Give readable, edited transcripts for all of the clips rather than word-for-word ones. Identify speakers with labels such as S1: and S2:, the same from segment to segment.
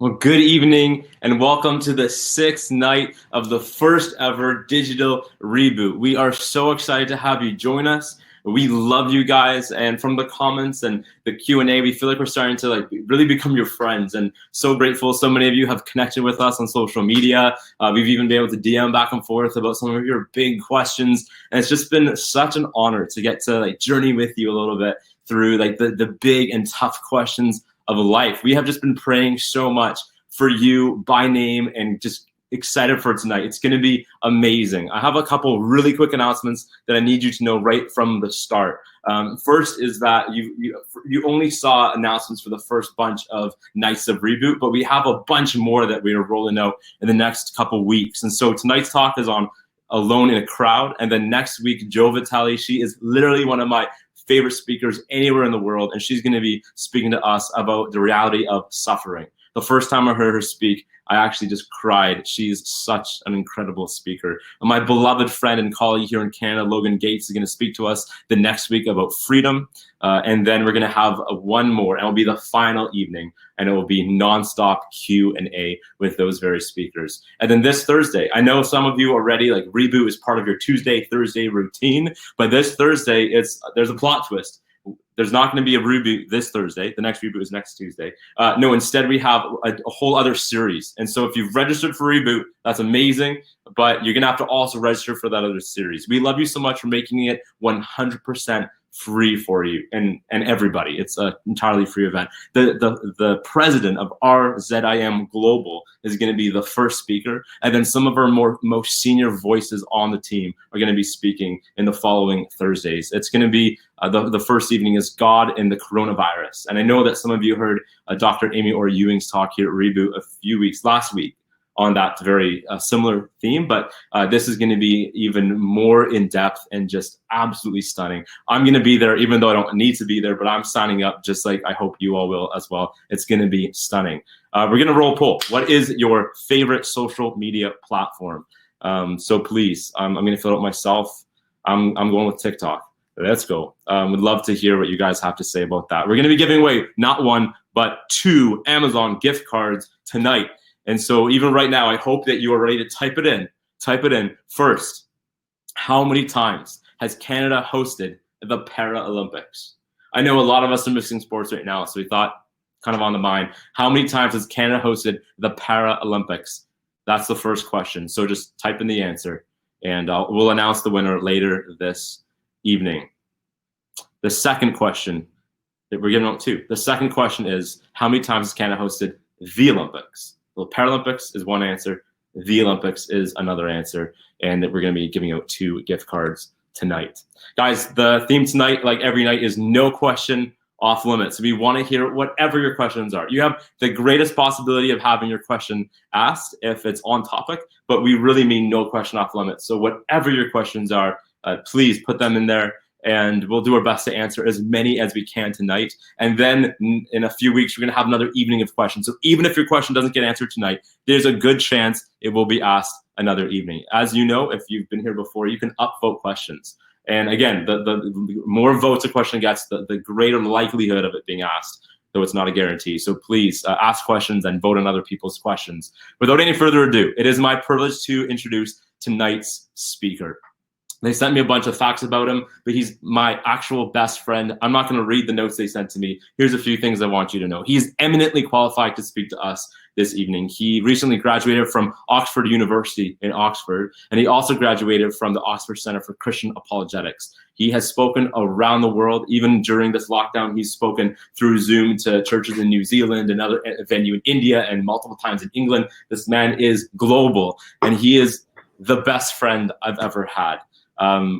S1: Well, good evening and welcome to the sixth night of the first ever digital reboot. We are so excited to have you join us. We love you guys, and from the comments and the Q&A, we feel like we're starting to really become your friends, and so grateful. So many of you have connected with us on social media. We've even been able to DM back and forth about some of your big questions, and it's just been such an honor to get to journey with you a little bit through the big and tough questions of life. We have just been praying so much for you by name and just excited for tonight. It's going to be amazing. I have a couple really quick announcements that I need you to know right from the start. First is that you only saw announcements for the first bunch of nights of reboot, but we have a bunch more that we are rolling out in the next couple weeks. And so tonight's talk is on Alone in a Crowd, and then next week, Vitale, she is literally one of my favorite speakers anywhere in the world, and she's going to be speaking to us about the reality of suffering. The first time I heard her speak, I actually just cried. She's such an incredible speaker. And my beloved friend and colleague here in Canada, Logan Gates, is going to speak to us the next week about freedom. And then we're going to have one more, and it'll be the final evening, and it will be nonstop Q&A with those very speakers. And then this Thursday, I know some of you already, Reboot is part of your Tuesday, Thursday routine, but this Thursday, there's a plot twist. There's not going to be a reboot this Thursday. The next reboot is next Tuesday. No, instead we have a whole other series. And so if you've registered for reboot, that's amazing, but you're going to have to also register for that other series. We love you so much for making it 100% free for you and everybody. It's an entirely free event. The president of RZIM Global is going to be the first speaker, and then some of our most senior voices on the team are going to be speaking in the following Thursdays. It's going to be the first evening is God and the Coronavirus, and I know that some of you heard Dr. Amy Orr Ewing's talk here at Reboot last week on that very similar theme, but this is going to be even more in depth and just absolutely stunning. I'm going to be there, even though I don't need to be there, but I'm signing up just like I hope you all will as well. It's going to be stunning. We're going to roll a poll. What is your favorite social media platform? So please, I'm going to fill it out myself. I'm going with TikTok. Let's go. Would love to hear what you guys have to say about that. We're going to be giving away not one, but 2 Amazon gift cards tonight. And so even right now, I hope that you are ready to type it in. Type it in. First, how many times has Canada hosted the Paralympics? I know a lot of us are missing sports right now, so we thought kind of on the mind. How many times has Canada hosted the Paralympics? That's the first question. So just type in the answer, and we'll announce the winner later this evening. The second question, we're giving out 2. The second question is, how many times has Canada hosted the Olympics? The Paralympics is one answer. The Olympics is another answer. And we're going to be giving out 2 gift cards tonight. Guys, the theme tonight, like every night, is no question off limits. We want to hear whatever your questions are. You have the greatest possibility of having your question asked if it's on topic, but we really mean no question off limits. So whatever your questions are, please put them in there, and we'll do our best to answer as many as we can tonight. And then in a few weeks, we're going to have another evening of questions. So even if your question doesn't get answered tonight, there's a good chance it will be asked another evening. As you know, if you've been here before, you can upvote questions. And again, the more votes a question gets, the greater likelihood of it being asked, though it's not a guarantee. So please ask questions and vote on other people's questions. Without any further ado, it is my privilege to introduce tonight's speaker. They sent me a bunch of facts about him, but he's my actual best friend. I'm not going to read the notes they sent to me. Here's a few things I want you to know. He's eminently qualified to speak to us this evening. He recently graduated from Oxford University in Oxford, and he also graduated from the Oxford Center for Christian Apologetics. He has spoken around the world. Even during this lockdown, he's spoken through Zoom to churches in New Zealand, another venue in India, and multiple times in England. This man is global, and he is the best friend I've ever had.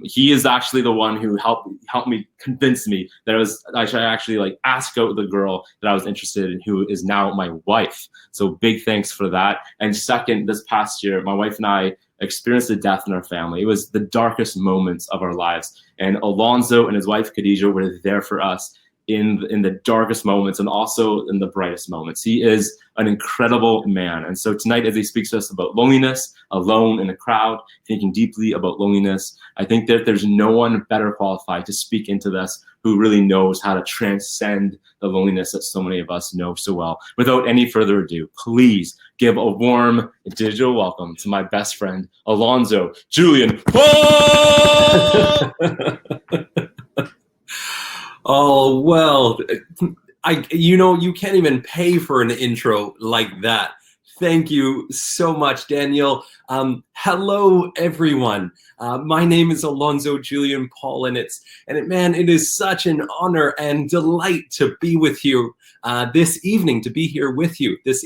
S1: He is actually the one who helped me convince me that I should actually ask out the girl that I was interested in, who is now my wife. So big thanks for that. And second, this past year, my wife and I experienced a death in our family. It was the darkest moments of our lives. And Alanzo and his wife, Khadijah, were there for us in the darkest moments and also in the brightest moments. He is an incredible man. And so tonight, as he speaks to us about loneliness, alone in a crowd, thinking deeply about loneliness, I think that there's no one better qualified to speak into this who really knows how to transcend the loneliness that so many of us know so well. Without any further ado, please give a warm digital welcome to my best friend, Alanzo Julian.
S2: Oh, well, you can't even pay for an intro like that. Thank you so much, Daniel. Hello, everyone. My name is Alanzo Julian Paul, and it is such an honor and delight to be with you this evening. This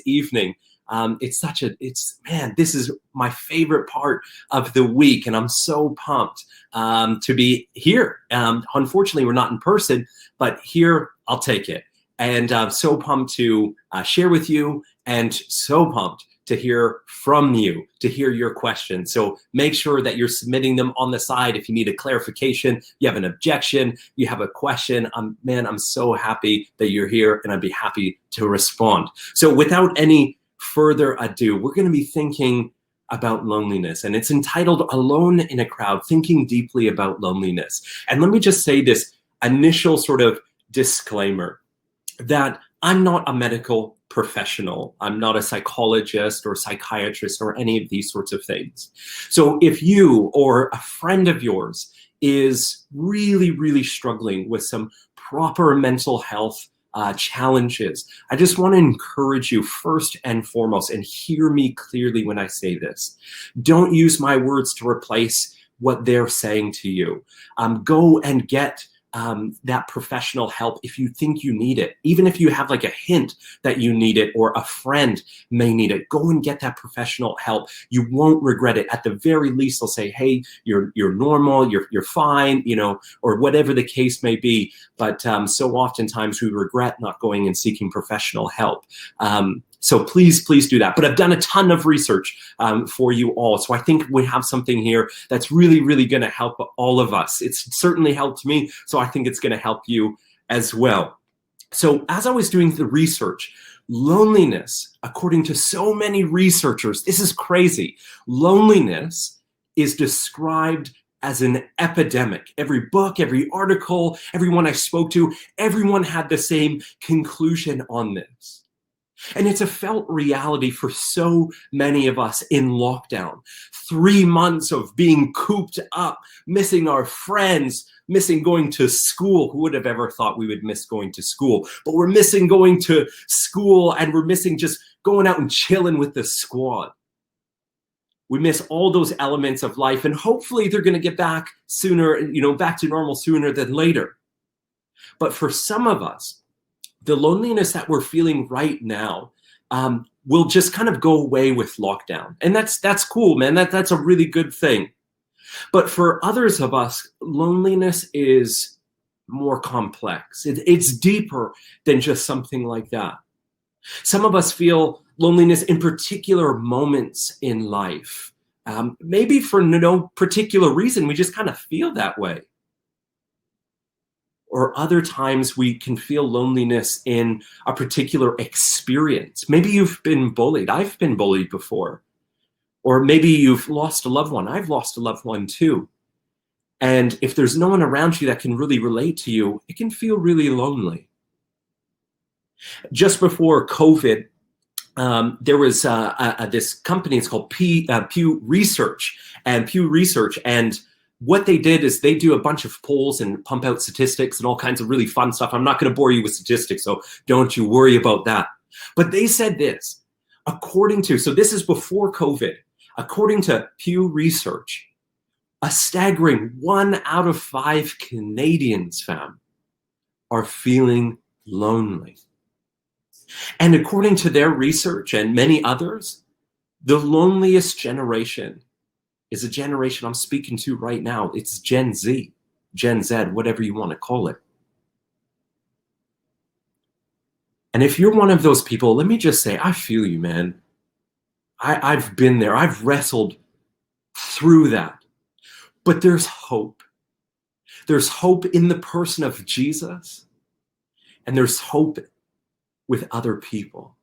S2: is my favorite part of the week, and I'm so pumped to be here. Unfortunately, we're not in person, but here, I'll take it. And I'm so pumped to share with you, and so pumped to hear from you, to hear your questions. So make sure that you're submitting them on the side. If you need a clarification, you have an objection, you have a question, I'm so happy that you're here, and I'd be happy to respond. So without any further ado, we're going to be thinking about loneliness, and it's entitled Alone in a Crowd, Thinking Deeply About Loneliness. And let me just say this initial sort of disclaimer that I'm not a medical professional. I'm not a psychologist or psychiatrist or any of these sorts of things. So if you or a friend of yours is really, really struggling with some proper mental health challenges, I just want to encourage you first and foremost, and hear me clearly when I say this. Don't use my words to replace what they're saying to you. Go and get that professional help if you think you need it. Even if you have like a hint that you need it, or a friend may need it, go and get that professional help. You won't regret it. At the very least, they'll say, hey, you're normal, you're fine, or whatever the case may be. But so oftentimes we regret not going and seeking professional help. So please do that. But I've done a ton of research for you all. So I think we have something here that's really, really going to help all of us. It's certainly helped me, so I think it's going to help you as well. So as I was doing the research, loneliness, according to so many researchers, this is crazy. Loneliness is described as an epidemic. Every book, every article, everyone I spoke to, everyone had the same conclusion on this. And it's a felt reality for so many of us in lockdown. 3 months of being cooped up, missing our friends, missing going to school. Who would have ever thought we would miss going to school? But we're missing going to school, and we're missing just going out and chilling with the squad. We miss all those elements of life, and hopefully they're going to get back sooner, back to normal sooner than later. But for some of us, the loneliness that we're feeling right now will just kind of go away with lockdown. And that's cool, man. That's a really good thing. But for others of us, loneliness is more complex. It's deeper than just something like that. Some of us feel loneliness in particular moments in life. Maybe for no particular reason, we just kind of feel that way. Or other times we can feel loneliness in a particular experience. Maybe you've been bullied. I've been bullied before. Or maybe you've lost a loved one. I've lost a loved one too. And if there's no one around you that can really relate to you, it can feel really lonely. Just before COVID, there was this company, it's called Pew Research. And what they did is they do a bunch of polls and pump out statistics and all kinds of really fun stuff. I'm not going to bore you with statistics, so don't you worry about that. But they said this, so this is before COVID, according to Pew Research, a staggering 1 out of 5 Canadians, fam, are feeling lonely. And according to their research and many others, the loneliest generation is a generation I'm speaking to right now. It's Gen Z, whatever you want to call it. And if you're one of those people, let me just say, I feel you, man. I've been there. I've wrestled through that. But there's hope. There's hope in the person of Jesus. And there's hope with other people.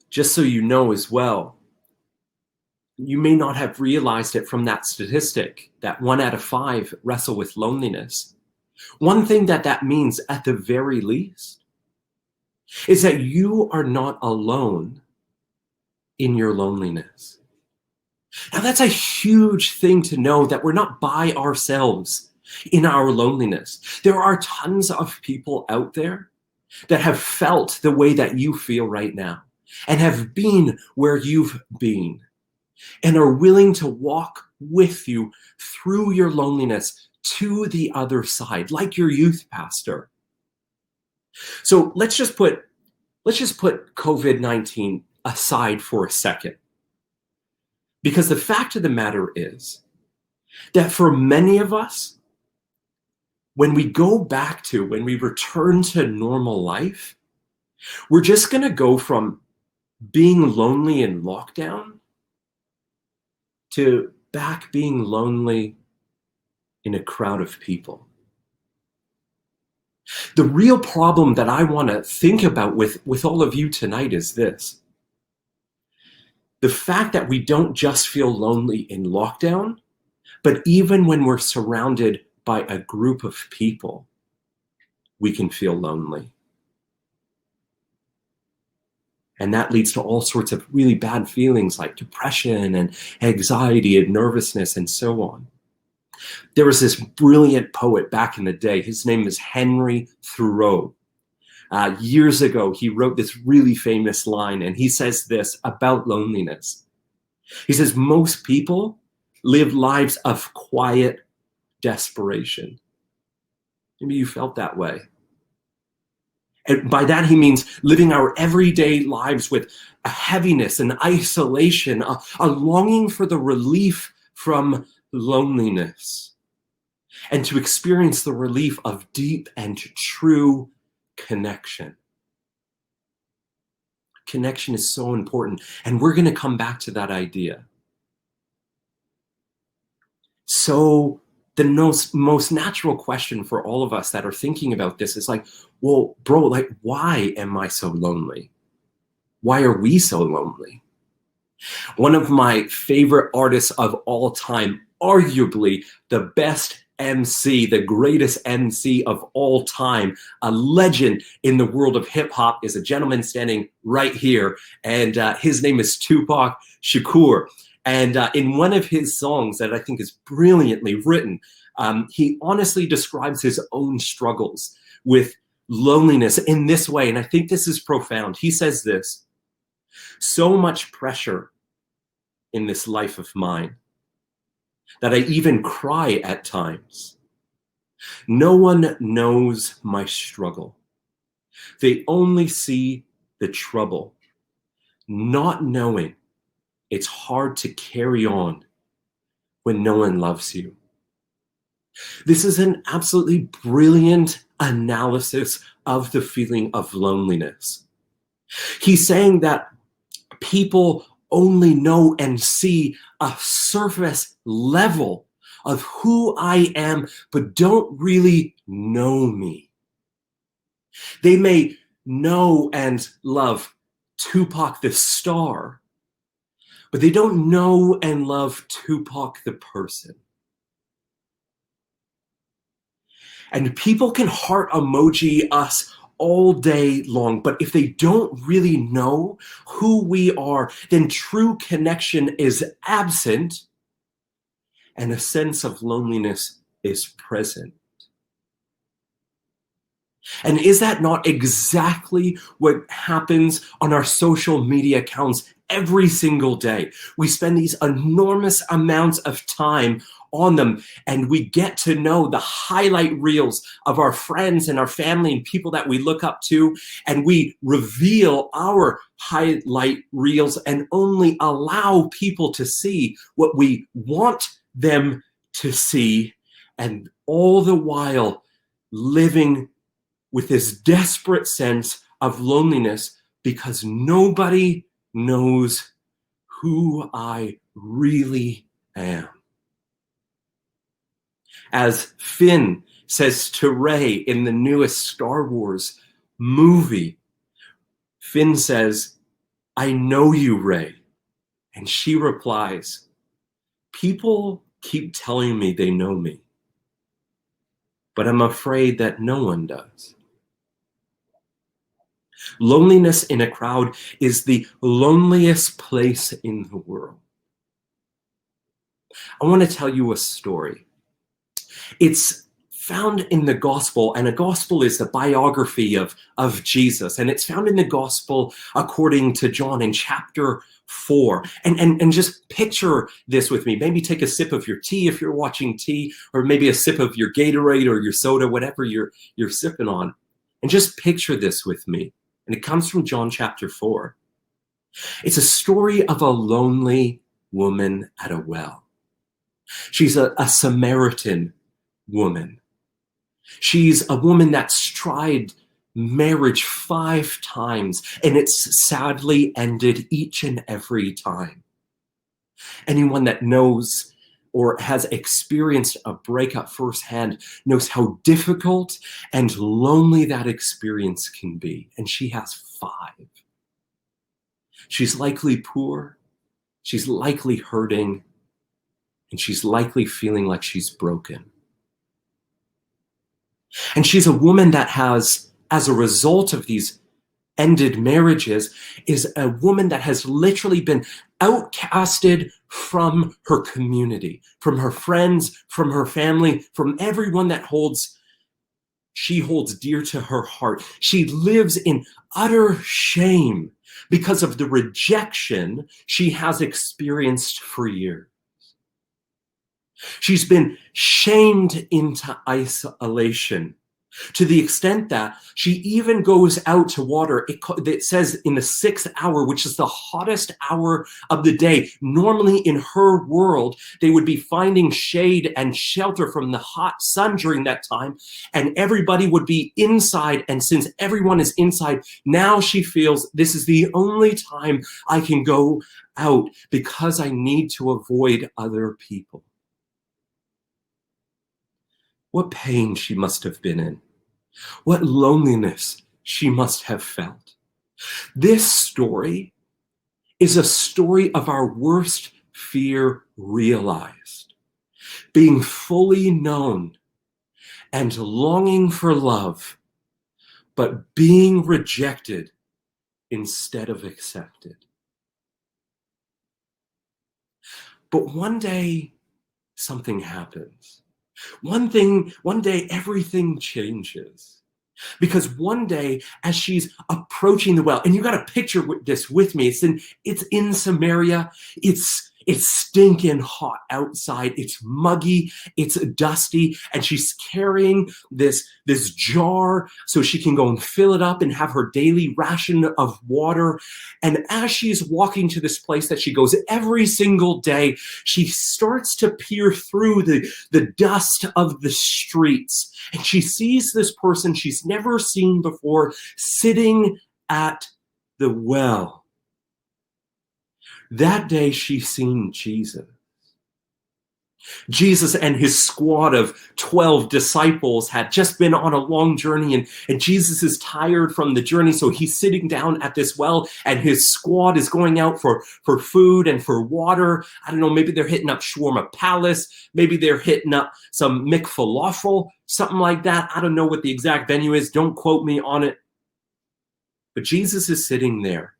S2: Just so you know as well, you may not have realized it from that statistic that 1 out of 5 wrestle with loneliness. One thing that means at the very least is that you are not alone in your loneliness. Now that's a huge thing to know, that we're not by ourselves in our loneliness. There are tons of people out there that have felt the way that you feel right now and have been where you've been and are willing to walk with you through your loneliness to the other side, like your youth pastor. So let's just put COVID-19 aside for a second. Because the fact of the matter is that for many of us, when we return to normal life, we're just going to go from being lonely in lockdown to back being lonely in a crowd of people. The real problem that I want to think about with all of you tonight is this. The fact that we don't just feel lonely in lockdown, but even when we're surrounded by a group of people, we can feel lonely. And that leads to all sorts of really bad feelings like depression and anxiety and nervousness and so on. There was this brilliant poet back in the day. His name is Henry Thoreau. Years ago, he wrote this really famous line, and he says this about loneliness. He says, most people live lives of quiet desperation. Maybe you felt that way. And by that, he means living our everyday lives with a heaviness, an isolation, a longing for the relief from loneliness, and to experience the relief of deep and true connection. Connection is so important, and we're going to come back to that idea. So the most natural question for all of us that are thinking about this is like, well, bro, like, why am I so lonely? Why are we so lonely? One of my favorite artists of all time, arguably the best MC, the greatest MC of all time, a legend in the world of hip hop, is a gentleman standing right here, and his name is Tupac Shakur. And in one of his songs that I think is brilliantly written, he honestly describes his own struggles with loneliness in this way, and I think this is profound. He says this: so much pressure in this life of mine that I even cry at times. No one knows my struggle. They only see the trouble, not knowing it's hard to carry on when no one loves you. This is an absolutely brilliant analysis of the feeling of loneliness. He's saying that people only know and see a surface level of who I am, but don't really know me. They may know and love Tupac the star, but they don't know and love Tupac the person. And people can heart emoji us all day long, but if they don't really know who we are, then true connection is absent and a sense of loneliness is present. And is that not exactly what happens on our social media accounts every single day? We spend these enormous amounts of time on them, and we get to know the highlight reels of our friends and our family and people that we look up to, and we reveal our highlight reels and only allow people to see what we want them to see, and all the while living with this desperate sense of loneliness because nobody knows who I really am. As Finn says to Rey in the newest Star Wars movie, Finn says, "I know you, Rey, And she replies, "People keep telling me they know me, but I'm afraid that no one does." Loneliness in a crowd is the loneliest place in the world. I want to tell you a story. It's found in the gospel, and a gospel is the biography of Jesus, and it's found in the gospel according to John in chapter 4. And just picture this with me. Maybe take a sip of your tea if you're watching tea, or maybe a sip of your Gatorade or your soda, whatever you're sipping on. And just picture this with me. And it comes from John chapter 4. It's a story of a lonely woman at a well. She's a Samaritan woman. She's a woman that's tried marriage 5 times, and it's sadly ended each and every time. Anyone that knows or has experienced a breakup firsthand knows how difficult and lonely that experience can be. And she has 5. She's likely poor, she's likely hurting, and she's likely feeling like she's broken. And she's a woman that has, as a result of these ended marriages, is a woman that has literally been outcasted from her community, from her friends, from her family, from everyone that she holds dear to her heart. She lives in utter shame because of the rejection she has experienced for years. She's been shamed into isolation to the extent that she even goes out to water. It says in the 6th hour, which is the hottest hour of the day. Normally in her world, they would be finding shade and shelter from the hot sun during that time, and everybody would be inside. And since everyone is inside, now she feels this is the only time I can go out because I need to avoid other people. What pain she must have been in. What loneliness she must have felt. This story is a story of our worst fear realized. Being fully known and longing for love, but being rejected instead of accepted. But one day, something happens. One day, everything changes. Because one day, as she's approaching the well, and you got to picture this with me, it's in Samaria, it's stinking hot outside, it's muggy, it's dusty, and she's carrying this jar so she can go and fill it up and have her daily ration of water. And as she's walking to this place that she goes every single day, she starts to peer through the dust of the streets, and she sees this person she's never seen before sitting at the well. That day she's seen Jesus. Jesus and his squad of 12 disciples had just been on a long journey, and Jesus is tired from the journey, so he's sitting down at this well, and his squad is going out for food and for water. I don't know, maybe they're hitting up Shawarma Palace, maybe they're hitting up some McFalafel, something like that. I don't know what the exact venue is, don't quote me on it. But Jesus is sitting there.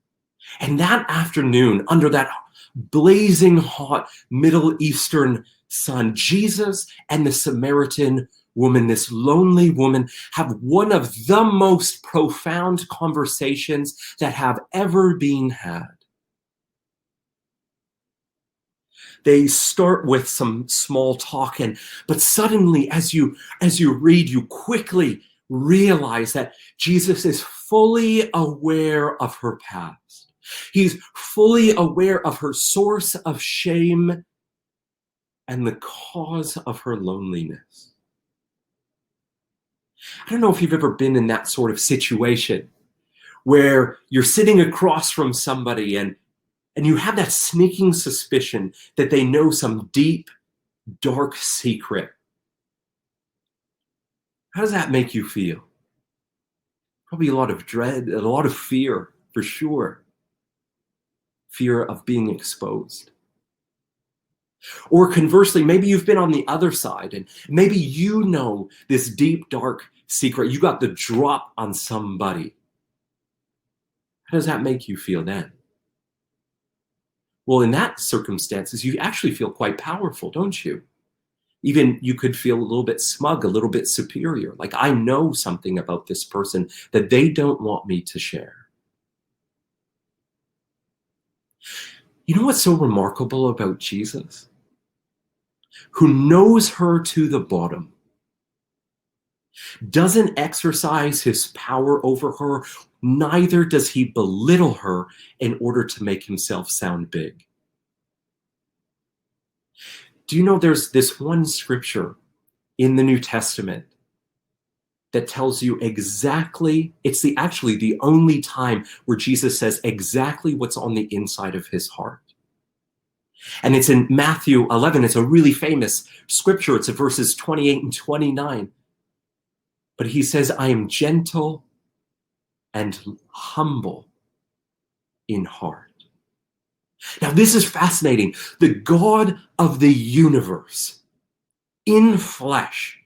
S2: And that afternoon, under that blazing hot Middle Eastern sun, Jesus and the Samaritan woman, this lonely woman, have one of the most profound conversations that have ever been had. They start with some small talk, but suddenly, as you read, you quickly realize that Jesus is fully aware of her past. He's fully aware of her source of shame and the cause of her loneliness. I don't know if you've ever been in that sort of situation where you're sitting across from somebody and you have that sneaking suspicion that they know some deep, dark secret. How does that make you feel? Probably a lot of dread, a lot of fear, for sure. fear of being exposed. Or conversely, maybe you've been on the other side and maybe you know this deep, dark secret. You got the drop on somebody. How does that make you feel then? Well, in that circumstances, you actually feel quite powerful, don't you? Even you could feel a little bit smug, a little bit superior. Like, I know something about this person that they don't want me to share. You know what's so remarkable about Jesus? Who knows her to the bottom, doesn't exercise his power over her, neither does he belittle her in order to make himself sound big. Do you know there's this one scripture in the New Testament that tells you exactly, it's actually the only time where Jesus says exactly what's on the inside of his heart. And it's in Matthew 11. It's a really famous scripture. It's at verses 28 and 29. But he says, I am gentle and humble in heart. Now, this is fascinating. The God of the universe in flesh,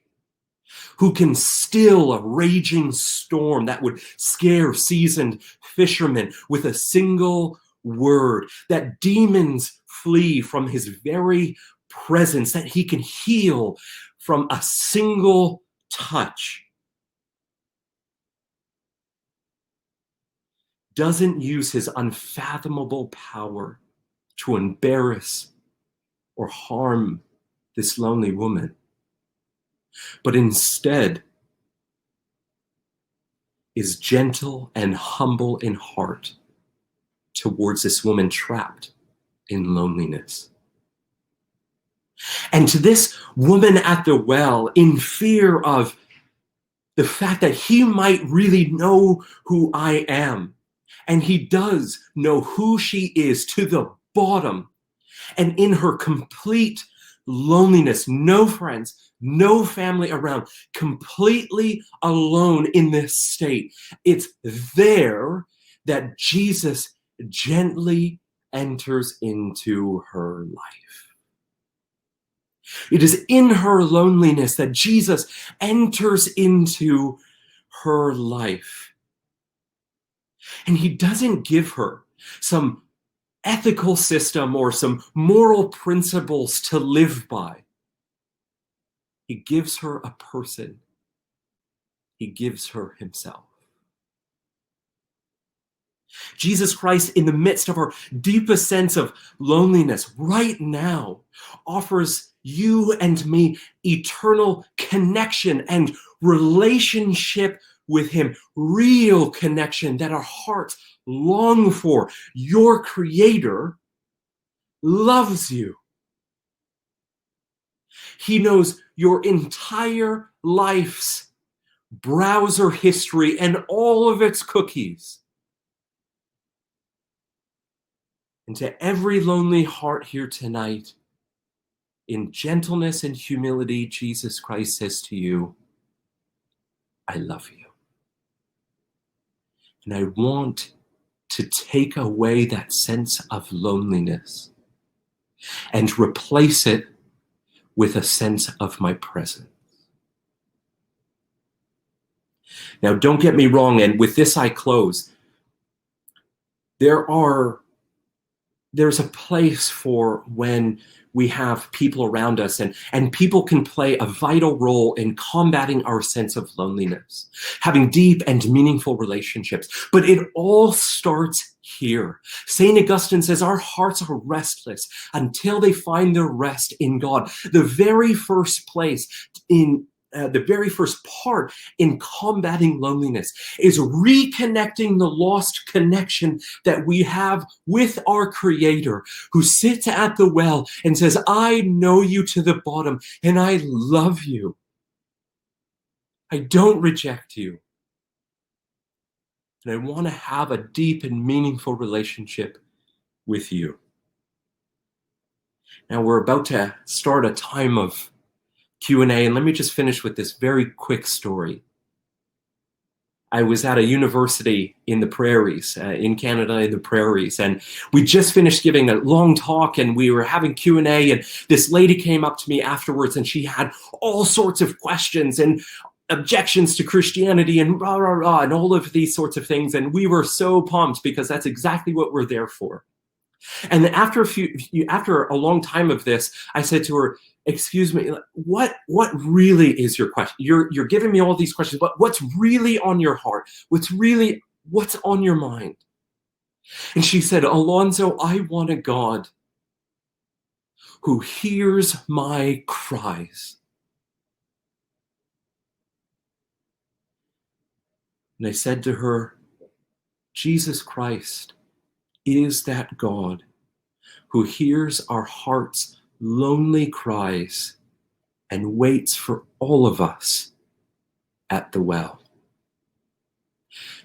S2: who can still a raging storm that would scare seasoned fishermen with a single word, that demons flee from his very presence, that he can heal from a single touch, doesn't use his unfathomable power to embarrass or harm this lonely woman, but instead is gentle and humble in heart towards this woman trapped in loneliness. And to this woman at the well, in fear of the fact that he might really know who I am, and he does know who she is to the bottom, and in her complete loneliness, no friends, no family around, completely alone in this state, it's there that Jesus gently enters into her life. It is in her loneliness that Jesus enters into her life. And he doesn't give her some ethical system or some moral principles to live by. He gives her a person. He gives her himself. Jesus Christ, in the midst of our deepest sense of loneliness right now, offers you and me eternal connection and relationship with him, real connection that our hearts long for. Your Creator loves you. He knows your entire life's browser history and all of its cookies. And to every lonely heart here tonight, in gentleness and humility, Jesus Christ says to you, I love you. And I want to take away that sense of loneliness and replace it with a sense of my presence. Now, don't get me wrong, and with this I close. There's a place for when we have people around us, and people can play a vital role in combating our sense of loneliness, having deep and meaningful relationships. But it all starts here. St. Augustine says our hearts are restless until they find their rest in God. The very first place in the very first part in combating loneliness is reconnecting the lost connection that we have with our Creator, who sits at the well and says, I know you to the bottom and I love you. I don't reject you. And I want to have a deep and meaningful relationship with you. Now we're about to start a time of Q&A, and let me just finish with this very quick story. I was at a university in the prairies, in Canada, in the prairies, and we just finished giving a long talk, and we were having Q&A, and this lady came up to me afterwards, and she had all sorts of questions and objections to Christianity and rah, rah, rah, and all of these sorts of things, and we were so pumped because that's exactly what we're there for. And after a long time of this, I said to her, excuse me, what really is your question? You're giving me all these questions, but what's really on your heart? What's on your mind? And she said, Alonzo, I want a God who hears my cries. And I said to her, Jesus Christ is that God who hears our hearts' lonely cries and waits for all of us at the well.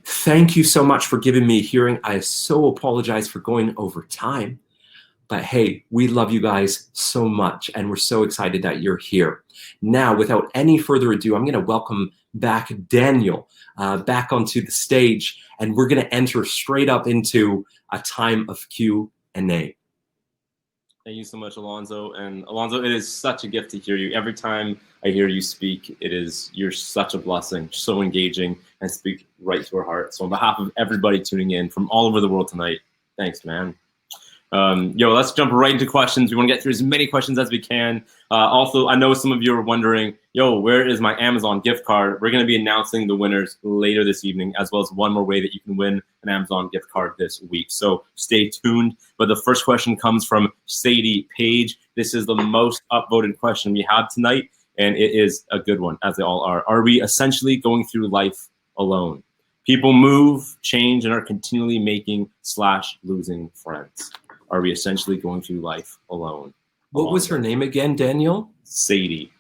S2: Thank you so much for giving me a hearing. I so apologize for going over time, but hey, we love you guys so much, and we're so excited that you're here. Now, without any further ado, I'm going to welcome back Daniel back onto the stage, and we're going to enter straight up into a time of Q&A.
S1: Thank you so much, Alonzo. And Alonzo, it is such a gift to hear you. Every time I hear you speak, you're such a blessing, so engaging, and speak right to our heart. So on behalf of everybody tuning in from all over the world tonight, thanks, man. Let's jump right into questions. We want to get through as many questions as we can. Also, I know some of you are wondering, where is my Amazon gift card? We're going to be announcing the winners later this evening, as well as one more way that you can win an Amazon gift card this week. So stay tuned. But the first question comes from Sadie Page. This is the most upvoted question we have tonight, and it is a good one, as they all are. Are we essentially going through life alone? People move, change, and are continually making/losing friends. Are we essentially going through life alone?
S2: What was her name again, Daniel?
S1: Sadie.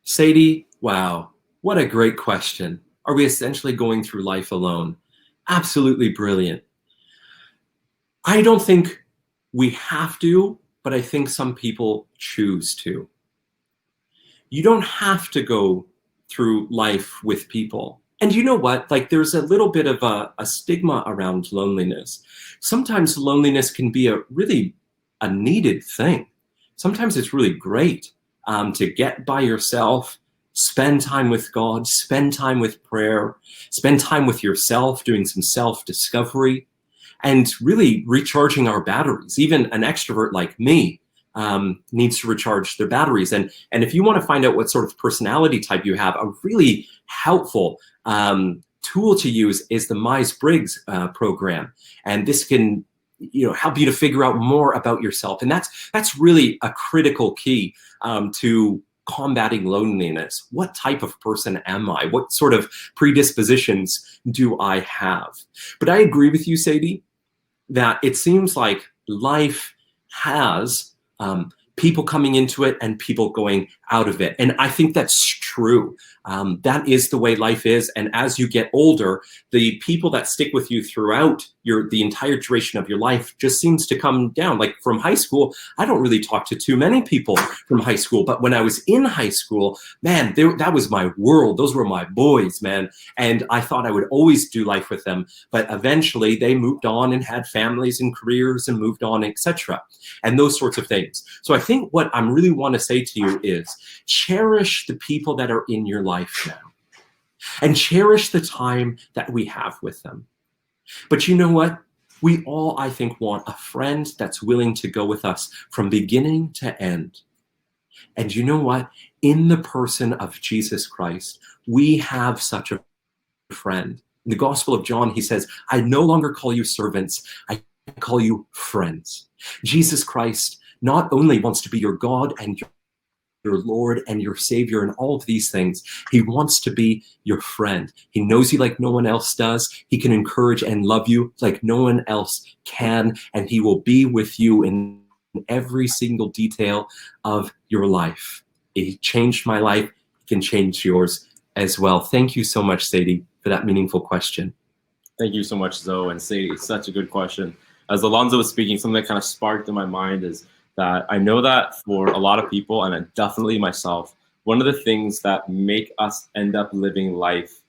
S2: Sadie, wow, what a great question. Are we essentially going through life alone? Absolutely brilliant. I don't think we have to, but I think some people choose to. You don't have to go through life with people. And you know what? There's a little bit of a stigma around loneliness. Sometimes loneliness can be a needed thing. Sometimes it's really great to get by yourself, spend time with God, spend time with prayer, spend time with yourself, doing some self-discovery, and really recharging our batteries. Even an extrovert like me needs to recharge their batteries. And if you want to find out what sort of personality type you have, a really helpful tool to use is the Myers-Briggs program. And this can help you to figure out more about yourself. And that's really a critical key to combating loneliness. What type of person am I? What sort of predispositions do I have? But I agree with you, Sadie, that it seems like life has people coming into it and people going out of it. And I think that's true. That is the way life is. And as you get older, the people that stick with you throughout the entire duration of your life just seems to come down. Like from high school, I don't really talk to too many people from high school, but when I was in high school, man, that was my world. Those were my boys, man. And I thought I would always do life with them, but eventually they moved on and had families and careers and moved on, etc. And those sorts of things. So I think what I really want to say to you is cherish the people that are in your life now and cherish the time that we have with them. But you know what? We all, I think, want a friend that's willing to go with us from beginning to end. And you know what? In the person of Jesus Christ, we have such a friend. In the Gospel of John, he says, I no longer call you servants, I call you friends. Jesus Christ not only wants to be your God and your Lord and your Savior and all of these things, he wants to be your friend. He knows you like no one else does. He can encourage and love you like no one else can, and he will be with you in every single detail of your life. He changed my life. He can change yours as well. Thank you so much, Sadie, for that meaningful question.
S1: Thank you so much, Zoe and Sadie. Such a good question. As Alonzo was speaking, something that kind of sparked in my mind is that I know that for a lot of people, and definitely myself, one of the things that make us end up living life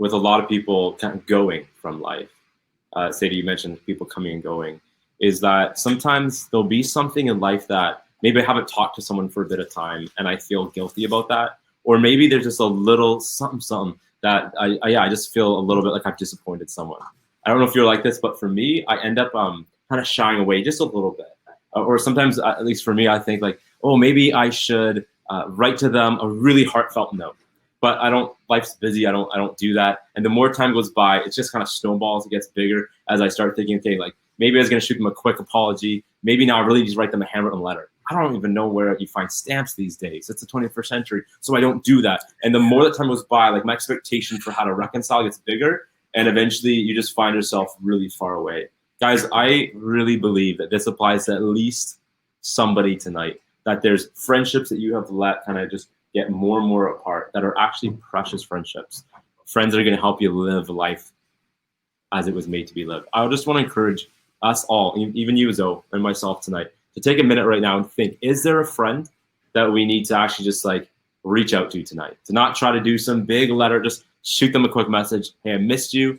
S1: with a lot of people kind of going from life, Sadie, you mentioned people coming and going, is that sometimes there'll be something in life that maybe I haven't talked to someone for a bit of time and I feel guilty about that. Or maybe there's just a little something that I just feel a little bit like I've disappointed someone. I don't know if you're like this, but for me, I end up kind of shying away just a little bit. Or sometimes, at least for me, I think like, oh, maybe I should write to them a really heartfelt note. But I don't, life's busy, I don't do that. And the more time goes by, it just kind of snowballs, it gets bigger as I start thinking, okay, like maybe I was gonna shoot them a quick apology. Maybe now I really just write them a handwritten letter. I don't even know where you find stamps these days. It's the 21st century, so I don't do that. And the more that time goes by, like my expectation for how to reconcile gets bigger, and eventually you just find yourself really far away. Guys, I really believe that this applies to at least somebody tonight, that there's friendships that you have let kind of just get more and more apart that are actually precious friendships. Friends that are going to help you live life as it was made to be lived. I just want to encourage us all, even you, Zoe, and myself tonight, to take a minute right now and think, is there a friend that we need to actually just like reach out to tonight? To not try to do some big letter, just shoot them a quick message. Hey, I missed you.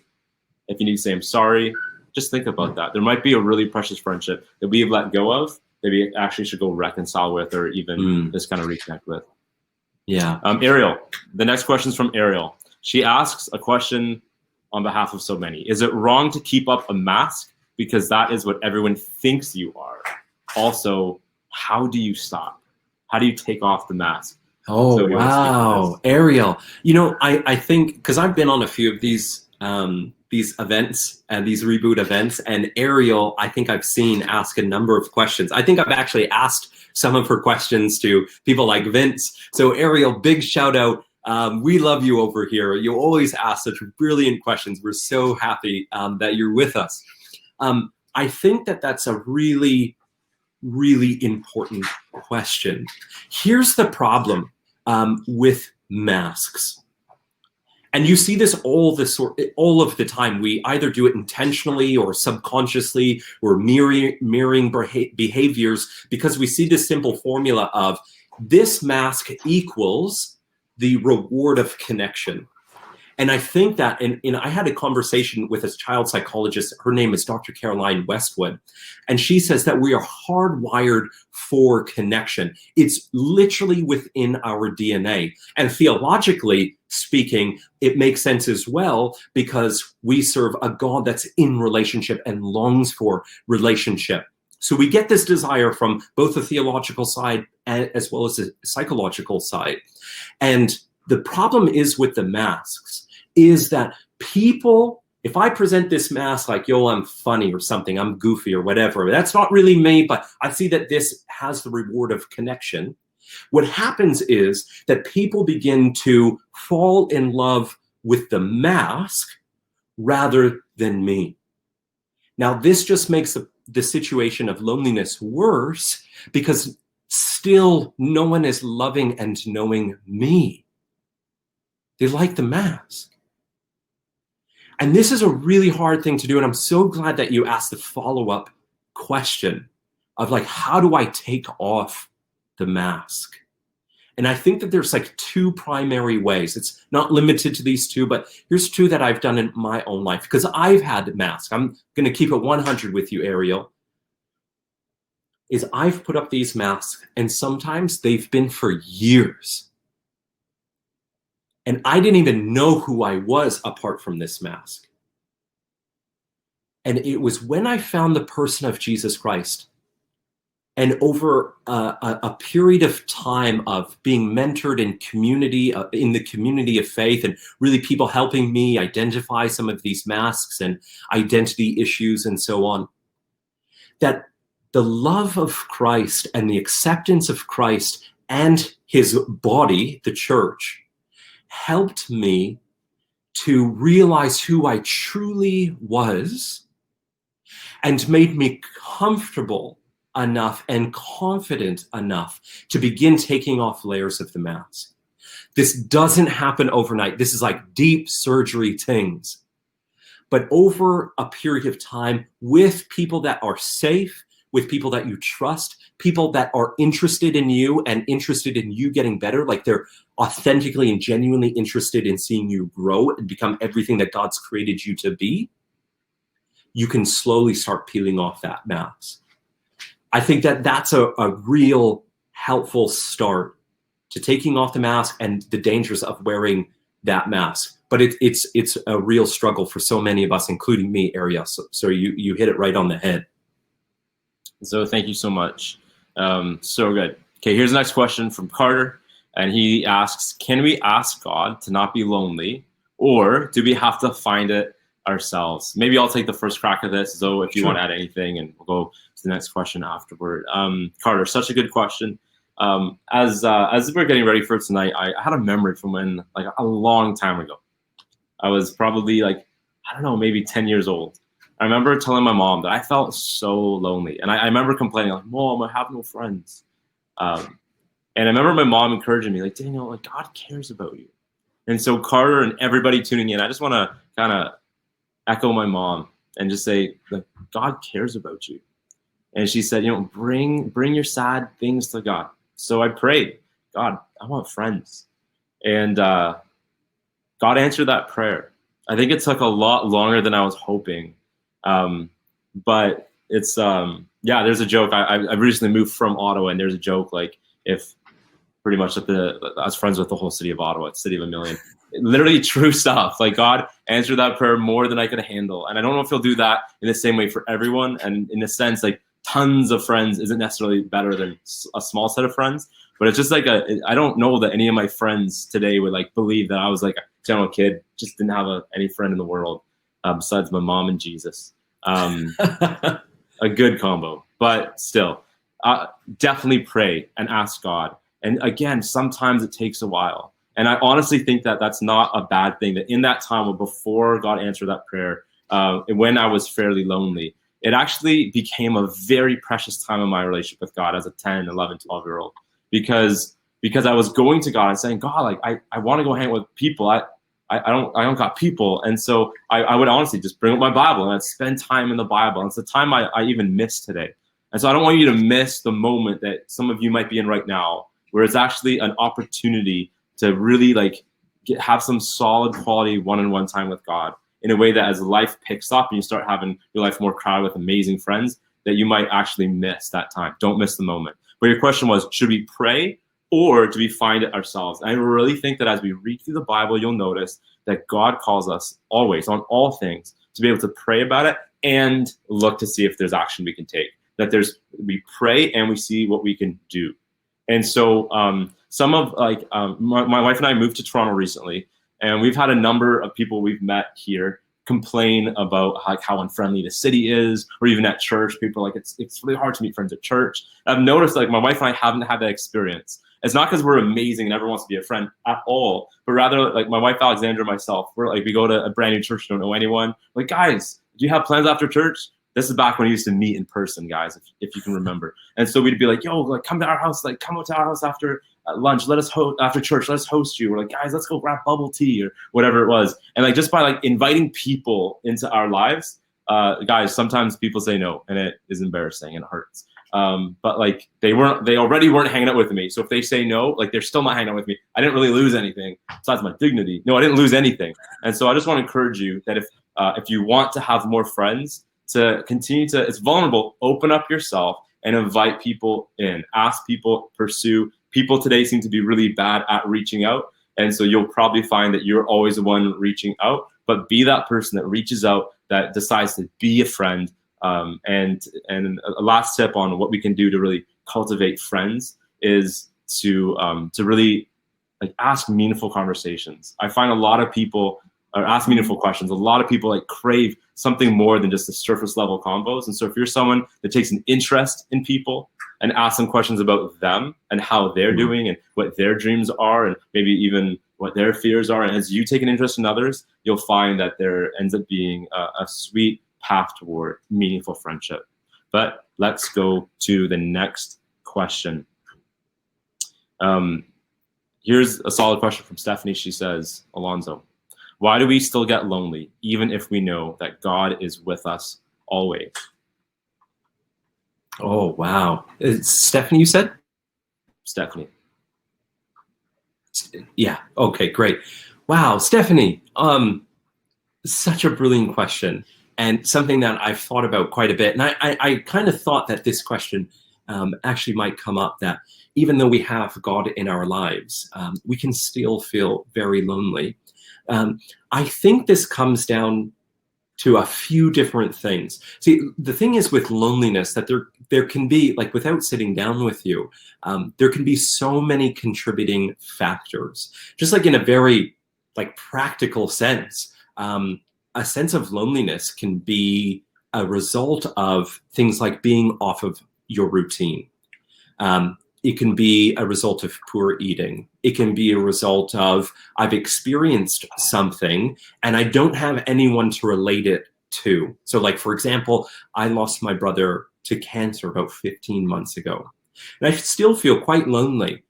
S1: If you need to say I'm sorry, just think about that. There might be a really precious friendship that we have let go of that we actually should go reconcile with, or even just kind of reconnect with.
S2: Yeah.
S1: Ariel, the next question is from Ariel. She asks a question on behalf of so many. Is it wrong to keep up a mask because that is what everyone thinks you are? Also, how do you stop? How do you take off the mask?
S2: Oh, so wow. Ariel, you know, I think, because I've been on a few of these events and these reboot events, and Ariel, I think I've seen ask a number of questions. I think I've actually asked some of her questions to people like Vince. So Ariel, big shout out. We love you over here. You always ask such brilliant questions. We're so happy that you're with us. I think that that's a really, really important question. Here's the problem with masks. And you see this all of the time. We either do it intentionally or subconsciously, or mirroring behaviors, because we see this simple formula of this mask equals the reward of connection. And I think that, and I had a conversation with a child psychologist, her name is Dr. Caroline Westwood, and she says that we are hardwired for connection. It's literally within our DNA. And theologically speaking, it makes sense as well, because we serve a God that's in relationship and longs for relationship. So we get this desire from both the theological side as well as the psychological side. And the problem is with the masks is that people, if I present this mask like, yo, I'm funny or something, I'm goofy or whatever, that's not really me, but I see that this has the reward of connection. What happens is that people begin to fall in love with the mask rather than me. Now, this just makes the situation of loneliness worse, because still no one is loving and knowing me. They like the mask. And this is a really hard thing to do. And I'm so glad that you asked the follow-up question of like, how do I take off the mask? And I think that there's like two primary ways. It's not limited to these two, but here's two that I've done in my own life, because I've had masks. I'm going to keep it 100 with you, Ariel. Is I've put up these masks, and sometimes they've been for years. And I didn't even know who I was apart from this mask. And it was when I found the person of Jesus Christ, and over a period of time of being mentored in community, in the community of faith, and really people helping me identify some of these masks and identity issues and so on, that the love of Christ and the acceptance of Christ and his body, the church, helped me to realize who I truly was, and made me comfortable enough and confident enough to begin taking off layers of the mask. This doesn't happen overnight. This is like deep surgery things. But over a period of time with people that are safe, with people that you trust, people that are interested in you and interested in you getting better, like they're authentically and genuinely interested in seeing you grow and become everything that God's created you to be, you can slowly start peeling off that mask. I think that that's a real helpful start to taking off the mask and the dangers of wearing that mask. But it's a real struggle for so many of us, including me, Ariel. So you hit it right on the head.
S1: So thank you so much. So good. Okay, here's the next question from Carter. And he asks, can we ask God to not be lonely, or do we have to find it ourselves? Maybe I'll take the first crack of this, Zoe, if you want to add anything, and we'll go to the next question afterward. Carter, such a good question. As we're getting ready for tonight, I had a memory from when, like a long time ago. I was probably like, I don't know, maybe 10 years old. I remember telling my mom that I felt so lonely. And I remember complaining, like, Mom, I have no friends. And I remember my mom encouraging me, like, Daniel, like, God cares about you. And so Carter and everybody tuning in, I just want to kind of echo my mom and just say, like, God cares about you. And she said, bring your sad things to God. So I prayed, God, I want friends. And God answered that prayer. I think it took a lot longer than I was hoping. But it's, there's a joke. I recently moved from Ottawa, and there's a joke, like, if pretty much I was friends with the whole city of Ottawa, it's city of a million. Literally true stuff. Like, God answered that prayer more than I could handle. And I don't know if he'll do that in the same way for everyone. And in a sense, like, tons of friends isn't necessarily better than a small set of friends. But it's just like I don't know that any of my friends today would like believe that I was like a general kid, just didn't have any friend in the world besides my mom and Jesus. A good combo. But still, definitely pray and ask God. And again, sometimes it takes a while. And I honestly think that that's not a bad thing, that in that time before God answered that prayer, when I was fairly lonely, it actually became a very precious time in my relationship with God as a 10, 11, 12-year-old. Because I was going to God and saying, God, like, I want to go hang with people. I don't got people. And so I would honestly just bring up my Bible and I'd spend time in the Bible. And it's the time I even miss today. And so I don't want you to miss the moment that some of you might be in right now, where it's actually an opportunity to really like have some solid quality one-on-one time with God in a way that as life picks up and you start having your life more crowded with amazing friends, that you might actually miss that time. Don't miss the moment. But your question was, should we pray or do we find it ourselves? And I really think that as we read through the Bible, you'll notice that God calls us always on all things to be able to pray about it and look to see if there's action we can take. That we pray and we see what we can do. And so some of my wife and I moved to Toronto recently, and we've had a number of people we've met here complain about how unfriendly the city is, or even at church. People are like, it's really hard to meet friends at church. I've noticed like my wife and I haven't had that experience. It's not because we're amazing and everyone wants to be a friend at all, but rather like my wife Alexandra and myself, we're like, we go to a brand new church, don't know anyone. Like, guys, do you have plans after church? This is back when we used to meet in person, guys, if you can remember. And so we'd be like, yo, like, come to our house, like, come up to our house after lunch. Let us host after church. Let us host you. We're like, guys, let's go grab bubble tea or whatever it was. And like, just by like inviting people into our lives, guys, sometimes people say no, and it is embarrassing and it hurts. But like, they already weren't hanging out with me. So if they say no, like, they're still not hanging out with me. I didn't really lose anything besides my dignity. No, I didn't lose anything. And so I just want to encourage you that if you want to have more friends, to continue to, it's vulnerable, open up yourself and invite people in, ask people, pursue. People today seem to be really bad at reaching out. And so you'll probably find that you're always the one reaching out, but be that person that reaches out, that decides to be a friend. And a last tip on what we can do to really cultivate friends is to really like ask meaningful conversations. I find a lot of people or ask meaningful questions. A lot of people like crave something more than just the surface level combos. And so if you're someone that takes an interest in people and asks them questions about them and how they're doing and what their dreams are and maybe even what their fears are, and as you take an interest in others, you'll find that there ends up being a sweet path toward meaningful friendship. But let's go to the next question. Here's a solid question from Stephanie. She says, Alanzo, why do we still get lonely, even if we know that God is with us always?
S2: Oh, wow. Stephanie, you said?
S1: Stephanie.
S2: Yeah. Okay, great. Wow, Stephanie, such a brilliant question, and something that I've thought about quite a bit. And I kind of thought that this question actually might come up, that even though we have God in our lives, we can still feel very lonely. I think this comes down to a few different things. See, the thing is with loneliness, that there can be, like, without sitting down with you, there can be so many contributing factors. Just like in a very like practical sense, a sense of loneliness can be a result of things like being off of your routine. It can be a result of poor eating. It can be a result of, I've experienced something and I don't have anyone to relate it to. So like, for example, I lost my brother to cancer about 15 months ago. And I still feel quite lonely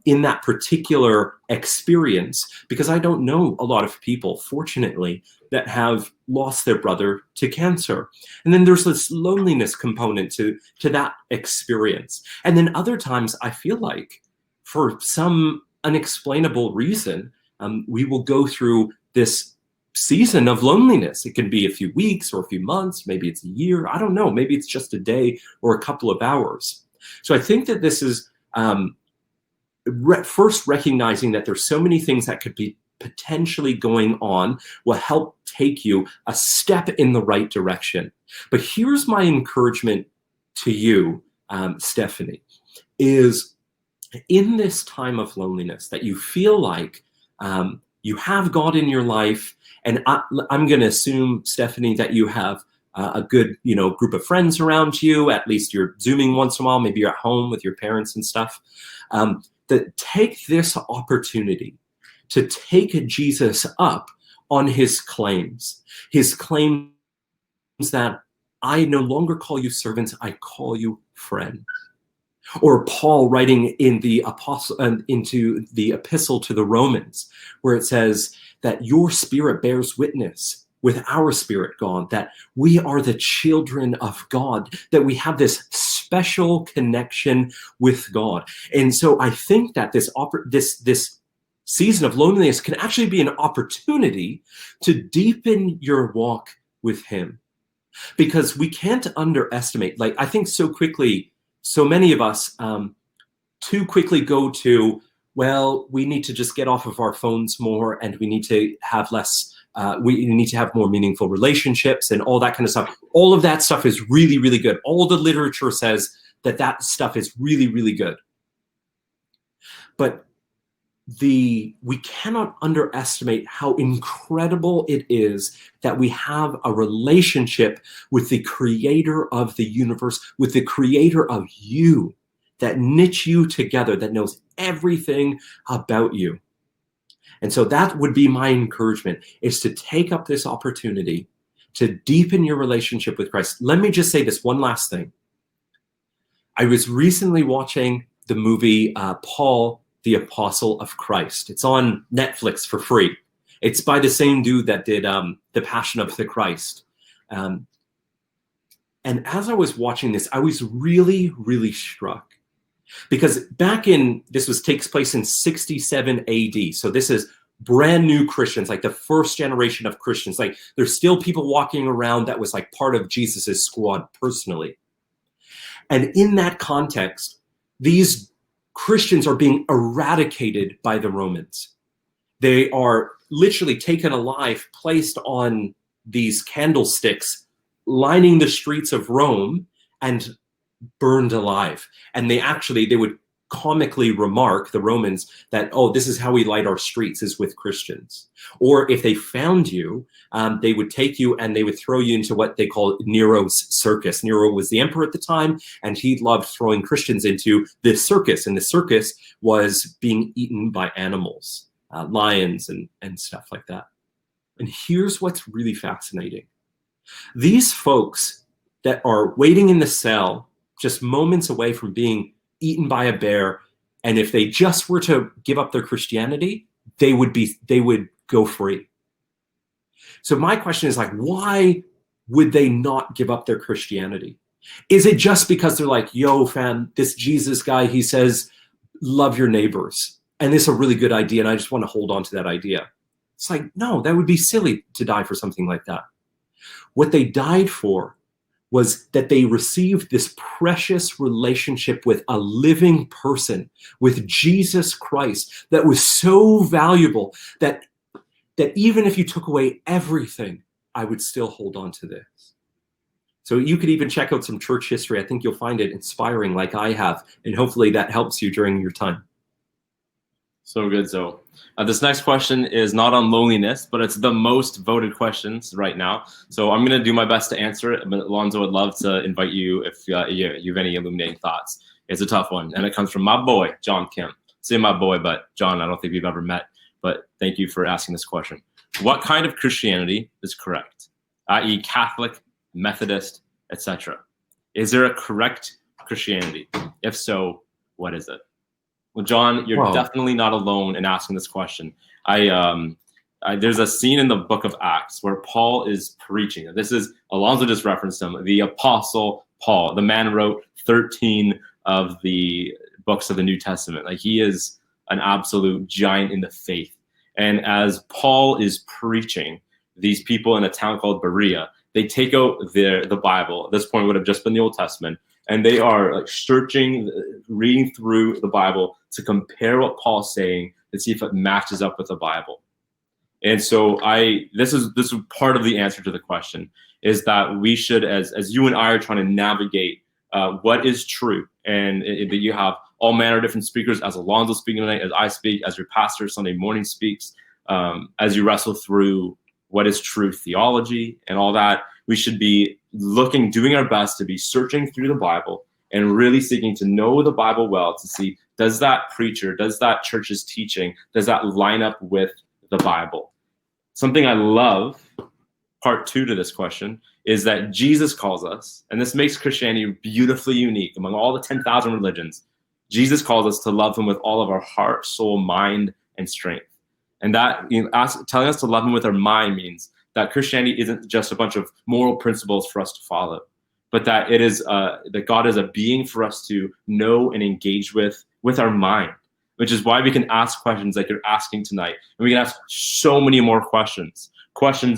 S2: in that particular experience, because I don't know a lot of people, fortunately, that have lost their brother to cancer. And then there's this loneliness component to that experience. And then other times I feel like, for some unexplainable reason, we will go through this season of loneliness. It can be a few weeks or a few months, maybe it's a year, I don't know, maybe it's just a day or a couple of hours. So I think that this is first recognizing that there's so many things that could be potentially going on will help take you a step in the right direction. But here's my encouragement to you, Stephanie, is in this time of loneliness that you feel like you have God in your life, and I'm going to assume, Stephanie, that you have a good, group of friends around you. At least you're Zooming once in a while. Maybe you're at home with your parents and stuff. That take this opportunity to take Jesus up on his claims that I no longer call you servants, I call you friend. Or Paul writing in the into the epistle to the Romans, where it says that your spirit bears witness with our spirit, God, that we are the children of God, that we have this special connection with God. And so I think that this season of loneliness can actually be an opportunity to deepen your walk with him. Because we can't underestimate, like, I think so many of us too quickly go to, well, we need to just get off of our phones more, and we need to have less, we need to have more meaningful relationships and all that kind of stuff. All of that stuff is really, really good. All the literature says that stuff is really, really good. But we cannot underestimate how incredible it is that we have a relationship with the creator of the universe, with the creator of you, that knit you together, that knows everything about you. And so that would be my encouragement, is to take up this opportunity to deepen your relationship with Christ. Let me just say this one last thing. I was recently watching the movie Paul, the Apostle of Christ. It's on Netflix for free. It's by the same dude that did The Passion of the Christ. And as I was watching this, I was really, really struck. Because takes place in 67 AD. So this is brand new Christians, like the first generation of Christians. Like, there's still people walking around that was like part of Jesus's squad personally. And in that context, these Christians are being eradicated by the Romans. They are literally taken alive, placed on these candlesticks, lining the streets of Rome, and burned alive. And they would comically remark, the Romans, that, oh, this is how we light our streets, is with Christians. Or if they found you, they would take you and they would throw you into what they call Nero's circus. Nero was the emperor at the time, and he loved throwing Christians into this circus. And the circus was being eaten by animals, lions and stuff like that. And here's what's really fascinating. These folks that are waiting in the cell, just moments away from being eaten by a bear, and if they just were to give up their Christianity, they would go free. So my question is, like, why would they not give up their Christianity? Is it just because they're like, yo, fam, this Jesus guy, he says, love your neighbors. And this is a really good idea, and I just want to hold on to that idea. It's like, no, that would be silly to die for something like that. What they died for was that they received this precious relationship with a living person, with Jesus Christ, that was so valuable that even if you took away everything, I would still hold on to this. So you could even check out some church history. I think you'll find it inspiring like I have, and hopefully that helps you during your time.
S1: So good, Zoe. This next question is not on loneliness, but it's the most voted questions right now. So I'm going to do my best to answer it. But Alonzo would love to invite you if you have any illuminating thoughts. It's a tough one, and it comes from my boy, John Kim. Say my boy, but John, I don't think we've ever met. But thank you for asking this question. What kind of Christianity is correct? I.e. Catholic, Methodist, etc. Is there a correct Christianity? If so, what is it? Well, John, you're definitely not alone in asking this question. There's a scene in the book of Acts where Paul is preaching. This is, Alonzo just referenced him, the Apostle Paul. The man wrote 13 of the books of the New Testament. Like, he is an absolute giant in the faith. And as Paul is preaching, these people in a town called Berea, they take out the Bible. At this point, it would have just been the Old Testament. And they are like searching, reading through the Bible to compare what Paul's saying and see if it matches up with the Bible. And so this is part of the answer to the question, is that we should, as you and I are trying to navigate what is true, and that you have all manner of different speakers, as Alonzo speaking tonight, as I speak, as your pastor Sunday morning speaks, as you wrestle through what is true theology and all that, we should be doing our best to be searching through the Bible and really seeking to know the Bible well, to see, does that preacher, does that church's teaching, does that line up with the Bible? Something I love, part two to this question, is that Jesus calls us, and this makes Christianity beautifully unique among all the 10,000 religions. Jesus calls us to love him with all of our heart, soul, mind, and strength. And that, telling us to love him with our mind means that Christianity isn't just a bunch of moral principles for us to follow, but that it is that God is a being for us to know and engage with our mind, which is why we can ask questions like you're asking tonight, and we can ask so many more questions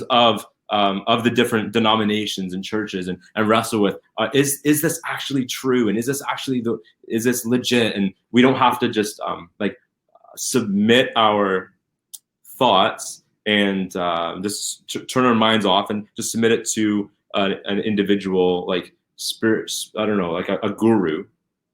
S1: of the different denominations and churches, and wrestle with is this actually true, and is this legit? And we don't have to just submit our thoughts and just turn our minds off and just submit it to an individual, like spirit, I don't know, like a guru,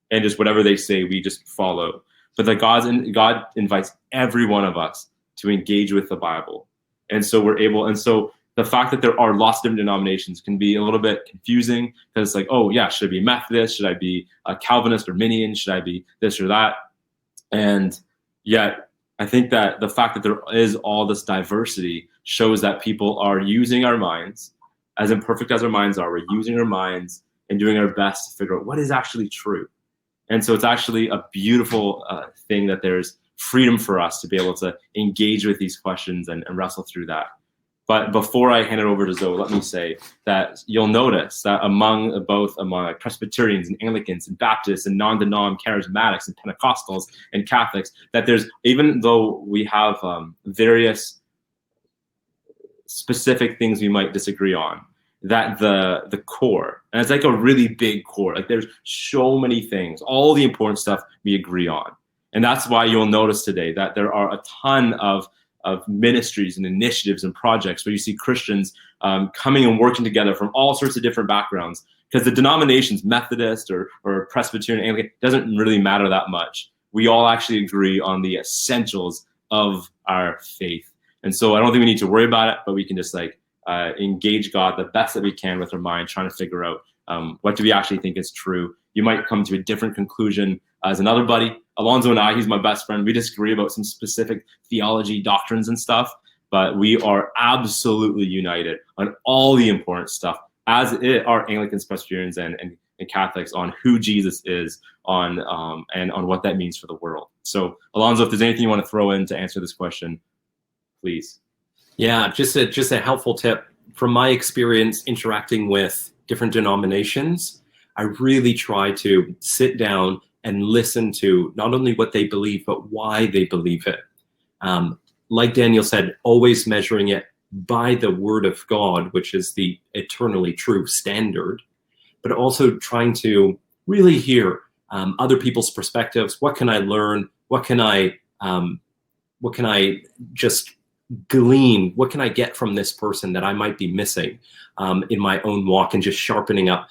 S1: and just whatever they say we just follow. But that God invites every one of us to engage with the Bible, and so we're able. And so the fact that there are lots of different denominations can be a little bit confusing, because it's like, oh yeah, should I be Methodist? Should I be a Calvinist or Arminian? Should I be this or that? And yet, I think that the fact that there is all this diversity shows that people are using our minds, as imperfect as our minds are, we're using our minds and doing our best to figure out what is actually true. And so it's actually a beautiful thing that there's freedom for us to be able to engage with these questions and wrestle through that. But before I hand it over to Zoe, let me say that you'll notice that among Presbyterians and Anglicans and Baptists and non-denom charismatics and Pentecostals and Catholics, that there's, even though we have various specific things we might disagree on, that the core, and it's like a really big core, like there's so many things, all the important stuff we agree on. And that's why you'll notice today that there are a ton of ministries and initiatives and projects where you see Christians coming and working together from all sorts of different backgrounds, because the denominations, Methodist or Presbyterian, Anglican, doesn't really matter that much. We all actually agree on the essentials of our faith. And so I don't think we need to worry about it, but we can just engage God the best that we can with our mind, trying to figure out what do we actually think is true. You might come to a different conclusion as another buddy. Alonzo and I, he's my best friend, we disagree about some specific theology, doctrines and stuff, but we are absolutely united on all the important stuff, as are Anglicans, Presbyterians, and Catholics, on who Jesus is, and on what that means for the world. So, Alonzo, if there's anything you want to throw in to answer this question, please.
S2: Yeah, just a helpful tip from my experience interacting with different denominations. I really try to sit down and listen to not only what they believe, but why they believe it. Like Daniel said, always measuring it by the word of God, which is the eternally true standard, but also trying to really hear other people's perspectives. What can I learn? What can I just glean? What can I get from this person that I might be missing in my own walk, and just sharpening up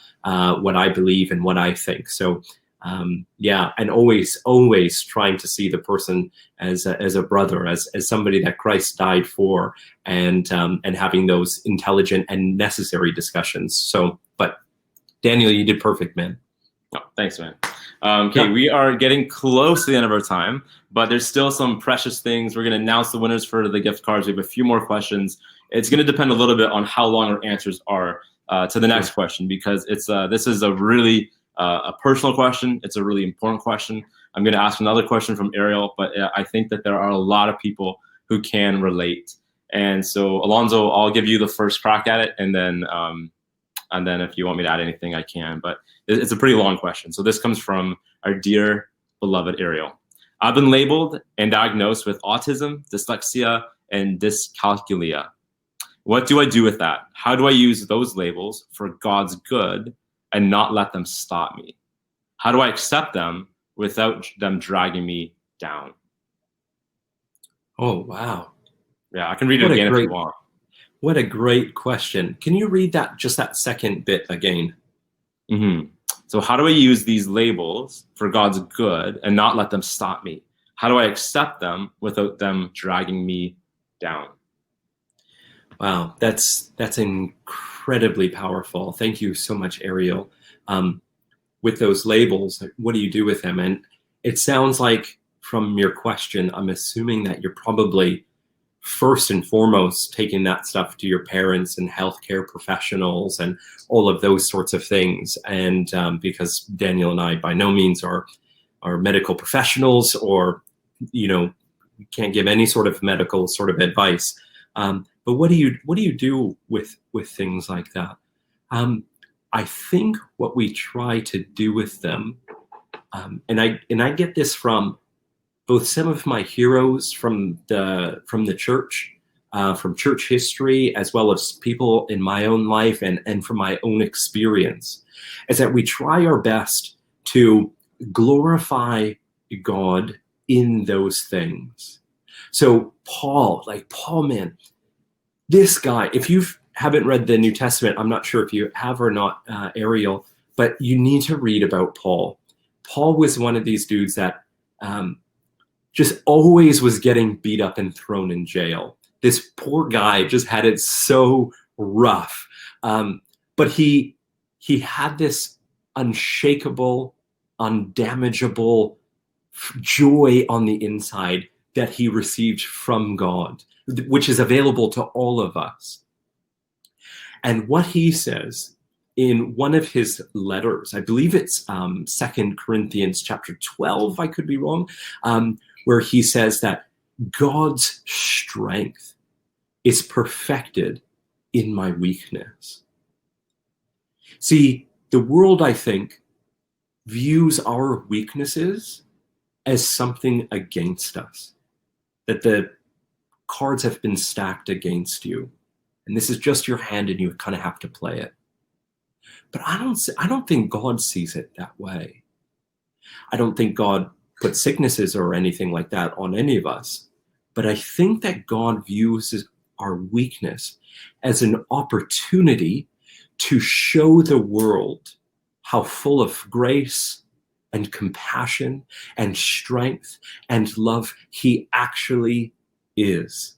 S2: what I believe and what I think. So yeah, and always trying to see the person as a brother, as somebody that Christ died for, and having those intelligent and necessary discussions. So, but Daniel, you did perfect, man.
S1: Oh, thanks, man. Okay, we are getting close to the end of our time, but there's still some precious things. We're going to announce the winners for the gift cards. We have a few more questions. It's going to depend a little bit on how long our answers are to the next question, because this is a really a personal question. It's a really important question. I'm going to ask another question from Ariel, but I think that there are a lot of people who can relate. And so, Alonzo, I'll give you the first crack at it, and then if you want me to add anything, I can. But it's a pretty long question. So this comes from our dear, beloved Ariel. I've been labeled and diagnosed with autism, dyslexia, and dyscalculia. What do I do with that? How do I use those labels for God's good and not let them stop me? How do I accept them without them dragging me down?
S2: Oh, wow.
S1: Yeah, I can read it again if you want.
S2: What a great question. Can you read that second bit again?
S1: Mm-hmm. So how do I use these labels for God's good and not let them stop me? How do I accept them without them dragging me down?
S2: Wow, that's incredibly powerful. Thank you so much, Ariel. With those labels, what do you do with them? And it sounds like from your question, I'm assuming that you're probably first and foremost taking that stuff to your parents and healthcare professionals and all of those sorts of things. And because Daniel and I by no means are medical professionals, or can't give any sort of medical sort of advice. But what do you do with things like that? I think what we try to do with them, and I get this from both some of my heroes from the church, from church history, as well as people in my own life and from my own experience, is that we try our best to glorify God in those things. So Paul, man, this guy, if you haven't read the New Testament, I'm not sure if you have or not, Ariel, but you need to read about Paul. Paul was one of these dudes that just always was getting beat up and thrown in jail. This poor guy just had it so rough. But he had this unshakable, undamageable joy on the inside that he received from God, which is available to all of us. And what he says in one of his letters, I believe it's 2 Corinthians chapter 12, I could be wrong, where he says that God's strength is perfected in my weakness. See, the world, I think, views our weaknesses as something against us, that the cards have been stacked against you, and this is just your hand and you kind of have to play it. But I don't think God sees it that way. I don't think God put sicknesses or anything like that on any of us. But I think that God views our weakness as an opportunity to show the world how full of grace and compassion and strength and love he actually is.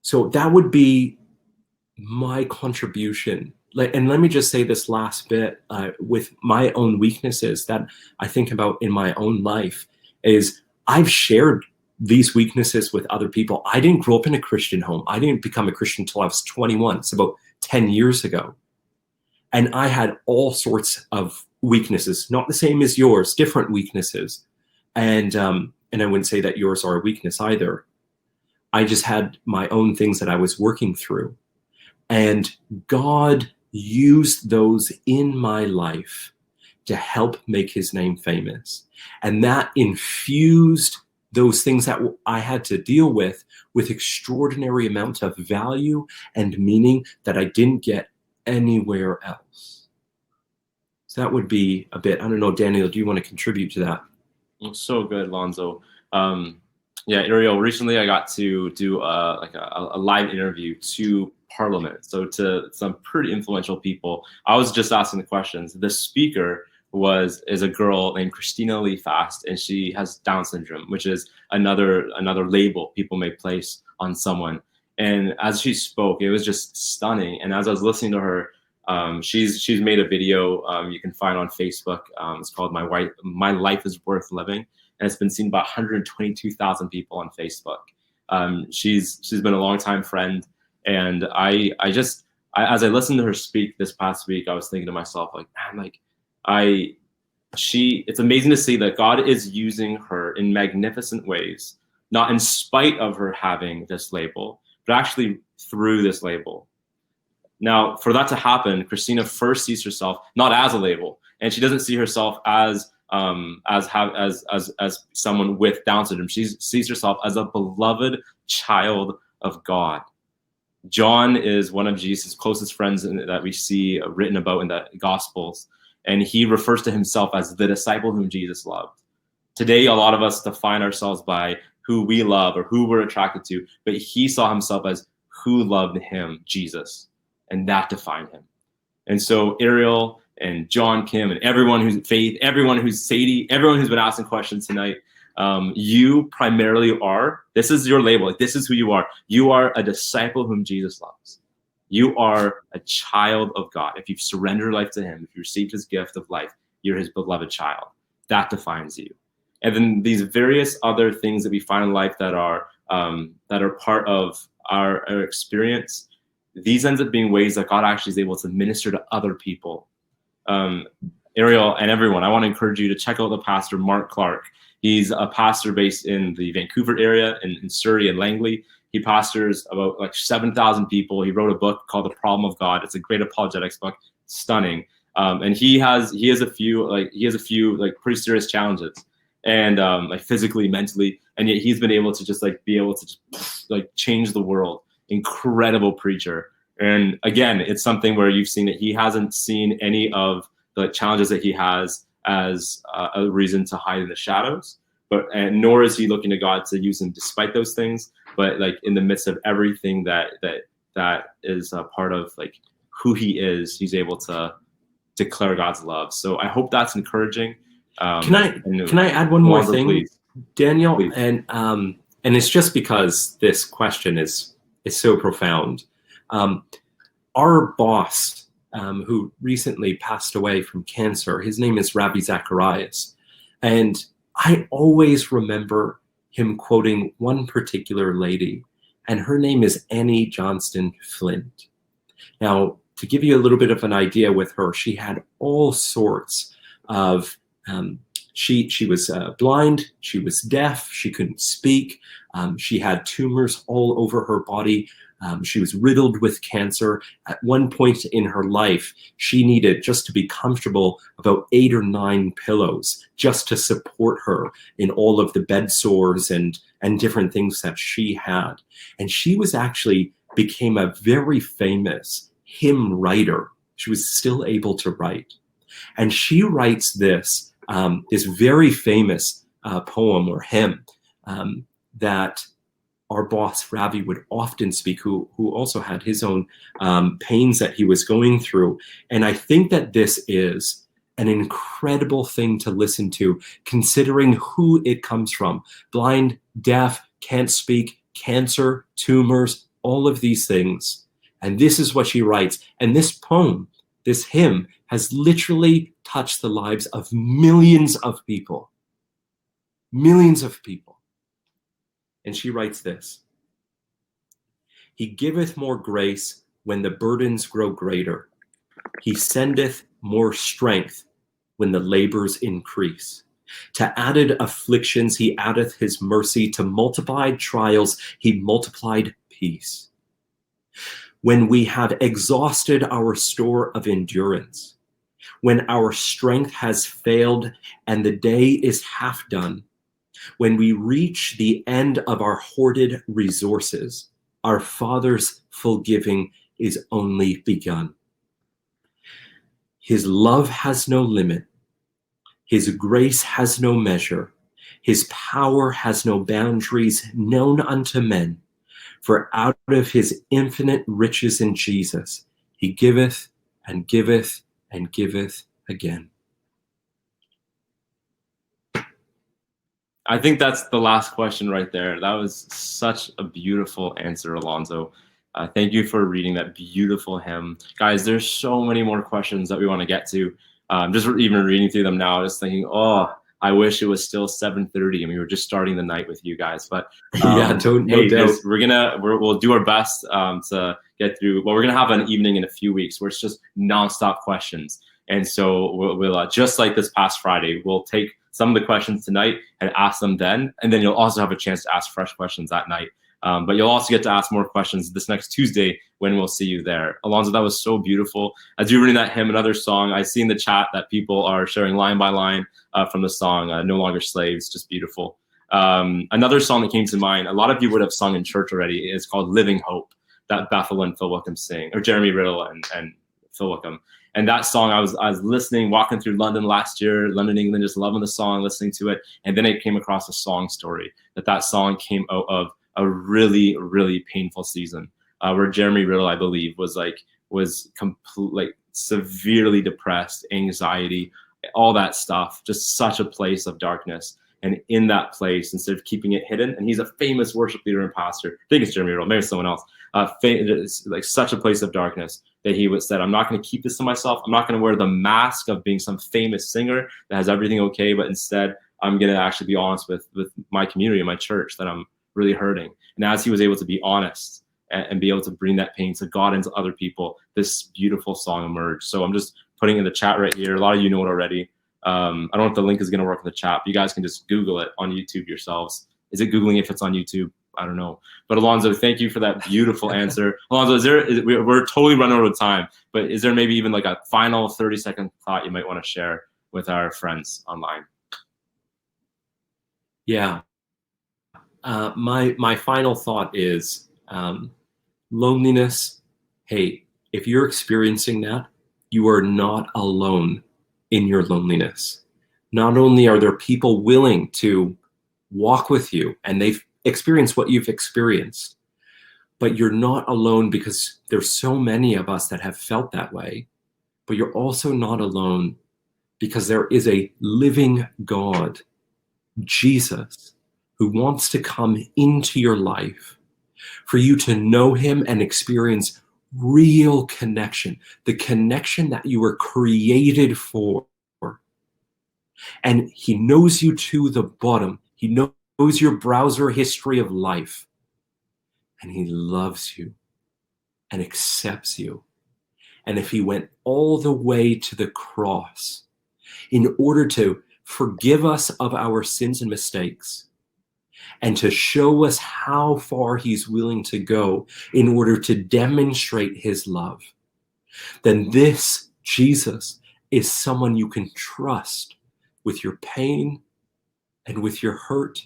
S2: So that would be my contribution. And let me just say this last bit with my own weaknesses that I think about in my own life is I've shared these weaknesses with other people. I didn't grow up in a Christian home. I didn't become a Christian until I was 21. It's about 10 years ago. And I had all sorts of weaknesses, not the same as yours, different weaknesses. And I wouldn't say that yours are a weakness either. I just had my own things that I was working through. And God used those in my life to help make his name famous. And that infused those things that I had to deal with extraordinary amounts of value and meaning that I didn't get anywhere else. So that would be a bit, I don't know, Daniel, do you want to contribute to that?
S1: So good, Alonzo. Yeah, Ariel, recently I got to do a live interview to Parliament, so to some pretty influential people. I was just asking the questions. The speaker is a girl named Christina Lee Fast, and she has Down syndrome, which is another label people may place on someone. And as she spoke, it was just stunning. And as I was listening to her, she's made a video you can find on Facebook. It's called My Life is Worth Living, and it's been seen by 122,000 people on Facebook. She's been a longtime friend, and I as I listened to her speak this past week, I was thinking to myself, like, man, like it's amazing to see that God is using her in magnificent ways, not in spite of her having this label, but actually through this label. Now, for that to happen, Christina first sees herself not as a label, and she doesn't see herself as someone with Down syndrome. She sees herself as a beloved child of God. John is one of Jesus' closest friends that we see written about in the Gospels, and he refers to himself as the disciple whom Jesus loved. Today, a lot of us define ourselves by who we love or who we're attracted to, but he saw himself as who loved him, Jesus, and that defined him. And so Ariel and John Kim and everyone who's Faith, everyone who's Sadie, everyone who's been asking questions tonight, you primarily are, this is your label, like, this is who you are. You are a disciple whom Jesus loves. You are a child of God. If you've surrendered your life to him, if you received his gift of life, you're his beloved child. That defines you. And then these various other things that we find in life that are part of our experience, these ends up being ways that God actually is able to minister to other people. Ariel and everyone, I want to encourage you to check out the pastor, Mark Clark. He's a pastor based in the Vancouver area, in Surrey and Langley. He pastors about like 7,000 people. He wrote a book called The Problem of God. It's a great apologetics book, stunning. And he has a few pretty serious challenges, and like physically, mentally, and yet he's been able to just change the world. Incredible preacher. And again, it's something where you've seen that he hasn't seen any of the challenges that he has as a reason to hide in the shadows, and nor is he looking to God to use him despite those things, but like in the midst of everything that is a part of like who he is, he's able to declare God's love. So I hope that's encouraging.
S2: Can I add one more thing, please? Daniel?
S1: Please.
S2: And it's just because this question is so profound. Our boss, who recently passed away from cancer, his name is Ravi Zacharias. And I always remember him quoting one particular lady, and her name is Annie Johnston Flint. Now, to give you a little bit of an idea with her, she had all sorts of, she was blind, she was deaf, she couldn't speak, she had tumors all over her body. She was riddled with cancer. At one point in her life, she needed, just to be comfortable, about 8 or 9 pillows just to support her in all of the bed sores and different things that she had. And she became a very famous hymn writer. She was still able to write. And she writes this very famous poem or hymn that our boss, Ravi, would often speak, who also had his own pains that he was going through. And I think that this is an incredible thing to listen to, considering who it comes from. Blind, deaf, can't speak, cancer, tumors, all of these things. And this is what she writes. And this poem, this hymn, has literally touched the lives of millions of people. Millions of people. And she writes this: He giveth more grace when the burdens grow greater. He sendeth more strength when the labors increase. To added afflictions he addeth his mercy. To multiplied trials he multiplied peace. when we have exhausted our store of endurance, when our strength has failed and the day is half done, when we reach the end of our hoarded resources, our Father's full giving is only begun. His love has no limit. His grace has no measure. His power has no boundaries known unto men. For out of his infinite riches in Jesus, he giveth and giveth and giveth again.
S1: I think that's the last question right there. That was such a beautiful answer, Alonzo. Thank you for reading that beautiful hymn. Guys, there's so many more questions that we want to get to. Just even reading through them now, just thinking, oh, I wish it was still 7:30 and we were just starting the night with you guys. But
S2: no doubt.
S1: We'll do our best to get through. Well, we're gonna have an evening in a few weeks where it's just nonstop questions. And so we'll just like this past Friday, we'll take some of the questions tonight and ask them then, and then you'll also have a chance to ask fresh questions that night. But you'll also get to ask more questions this next Tuesday when we'll see you there. Alonzo, that was so beautiful. As you're reading that hymn, another song, I see in the chat that people are sharing line by line from the song, No Longer Slaves, just beautiful. Another song that came to mind, a lot of you would have sung in church already, is called Living Hope, that Bethel and Phil Wickham sing, or Jeremy Riddle and Phil Wickham. And that song, I was listening, walking through London last year, London, England, just loving the song, listening to it. And then I came across a song story that song came out of a really, really painful season where Jeremy Riddle, I believe, was severely depressed, anxiety, all that stuff, just such a place of darkness. And in that place, instead of keeping it hidden, and he's a famous worship leader and pastor, I think it's Jeremy Riddle, maybe it's someone else, it's like such a place of darkness that he said, I'm not going to keep this to myself. I'm not going to wear the mask of being some famous singer that has everything okay, but instead I'm going to actually be honest with my community and my church that I'm really hurting. And as he was able to be honest and be able to bring that pain to God and to other people, this beautiful song emerged. So I'm just putting it in the chat right here. A lot of you know it already. I don't know if the link is going to work in the chat, but you guys can just Google it on YouTube yourselves. Is it Googling if it's on YouTube? I don't know. But Alonzo, thank you for that beautiful answer. Alonzo, we're totally running out of time, but is there maybe even like a final 30-second thought you might want to share with our friends online?
S2: Yeah. My final thought is loneliness. Hey, if you're experiencing that, you are not alone in your loneliness. Not only are there people willing to walk with you and they've experienced what you've experienced, but you're not alone because there's so many of us that have felt that way. But you're also not alone because there is a living God, Jesus, who wants to come into your life for you to know him and experience real connection, the connection that you were created for. And he knows you to the bottom. He knows your browser history of life. And he loves you and accepts you. And if he went all the way to the cross in order to forgive us of our sins and mistakes, and to show us how far he's willing to go in order to demonstrate his love, then this Jesus is someone you can trust with your pain and with your hurt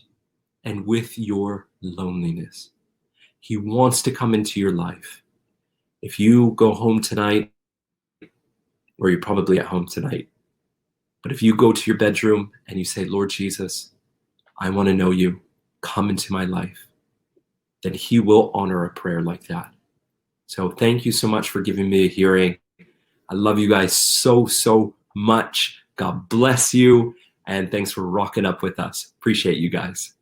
S2: and with your loneliness. He wants to come into your life. If you go home tonight, or you're probably at home tonight, but if you go to your bedroom and you say, Lord Jesus, I want to know you, come into my life, then he will honor a prayer like that. So thank you so much for giving me a hearing. I love you guys so, so much. God bless you. And thanks for rocking up with us. Appreciate you guys.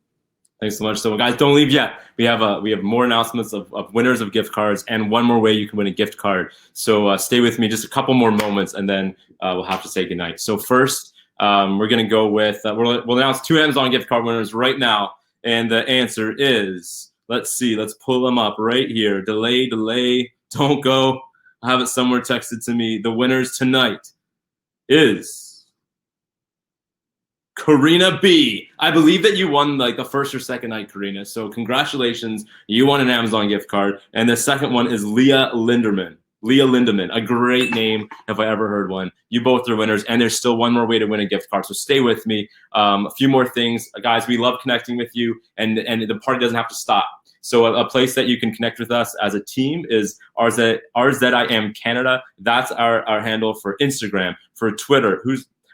S1: Thanks so much. So guys, don't leave yet. We have more announcements of winners of gift cards and one more way you can win a gift card. So stay with me just a couple more moments and then we'll have to say goodnight. So first, we're going to go with, we'll announce two Amazon gift card winners right now. And the answer is, let's see, let's pull them up right here. Delay, don't go. I have it somewhere texted to me. The winners tonight is Karina B. I believe that you won like the first or second night, Karina. So congratulations. You won an Amazon gift card. And the second one is Leah Linderman. Leah Lindemann, a great name if I ever heard one. You both are winners, and there's still one more way to win a gift card, so stay with me. A few more things. Guys, we love connecting with you, and the party doesn't have to stop. So a place that you can connect with us as a team is RZIM Canada. That's our handle for Instagram, for Twitter,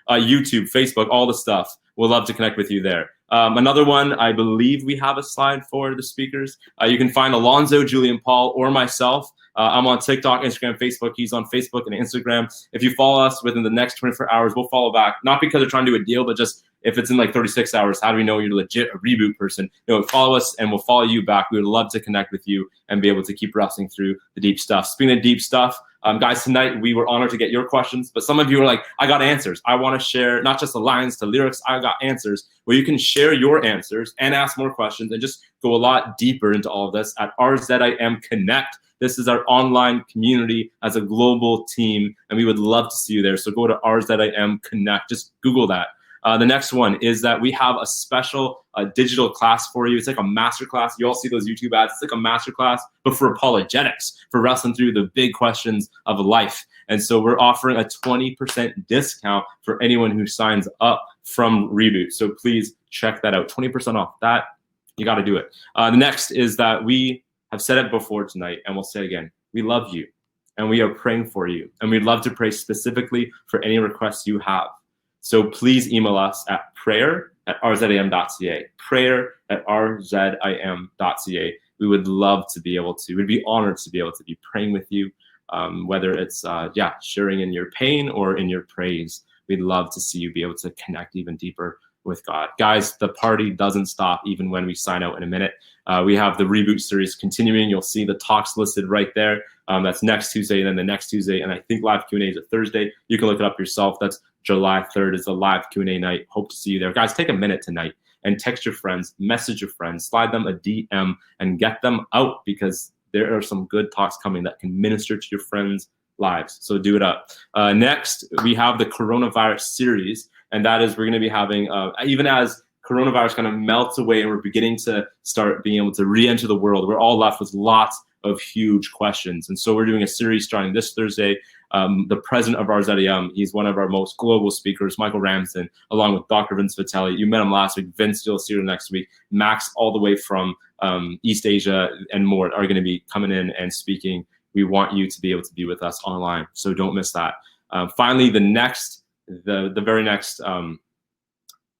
S1: YouTube, Facebook, all the stuff. We'll love to connect with you there. Another one, I believe we have a slide for the speakers. You can find Alonzo, Julian, Paul, or myself. I'm on TikTok, Instagram, Facebook. He's on Facebook and Instagram. If you follow us within the next 24 hours, we'll follow back. Not because they're trying to do a deal, but just if it's in like 36 hours, how do we know you're legit a reboot person? Follow us and we'll follow you back. We would love to connect with you and be able to keep wrestling through the deep stuff. Speaking of deep stuff, guys, tonight we were honored to get your questions, but some of you are like, I got answers. I want to share not just the lines to lyrics, I got answers. Well, you can share your answers and ask more questions and just go a lot deeper into all of this at RZIM Connect. This is our online community as a global team, and we would love to see you there. So go to RZIM Connect. Just Google that. The next one is that we have a special digital class for you. It's like a master class. You all see those YouTube ads. It's like a master class, but for apologetics, for wrestling through the big questions of life. And so we're offering a 20% discount for anyone who signs up from Reboot. So please check that out. 20% off. That, you got to do it. The next is that we have said it before tonight, and we'll say it again. We love you, and we are praying for you, and we'd love to pray specifically for any requests you have. So please email us at prayer@rzim.ca, prayer@rzim.ca. We would love to be able to, we'd be honored to be able to be praying with you, whether it's, sharing in your pain or in your praise. We'd love to see you be able to connect even deeper with God. Guys, the party doesn't stop even when we sign out in a minute. We have the Reboot series continuing. You'll see the talks listed right there. That's next Tuesday, and then the next Tuesday, and I think live Q&A is a Thursday. You can look it up yourself. That's July 3rd is the live Q&A night. Hope to see you there. Guys, take a minute tonight and text your friends, message your friends, slide them a DM, and get them out, because there are some good talks coming that can minister to your friends' lives. So do it up. Next, we have the coronavirus series, and that is we're going to be having, even as coronavirus kind of melts away and we're beginning to start being able to re-enter the world, we're all left with lots of huge questions. And so we're doing a series starting this Thursday. The president of RZIM, he's one of our most global speakers, Michael Ramsden, along with Dr. Vince Vitale. You met him last week. Vince, you'll see him next week. Max, all the way from East Asia and more, are going to be coming in and speaking. We want you to be able to be with us online, so don't miss that. Finally, the very next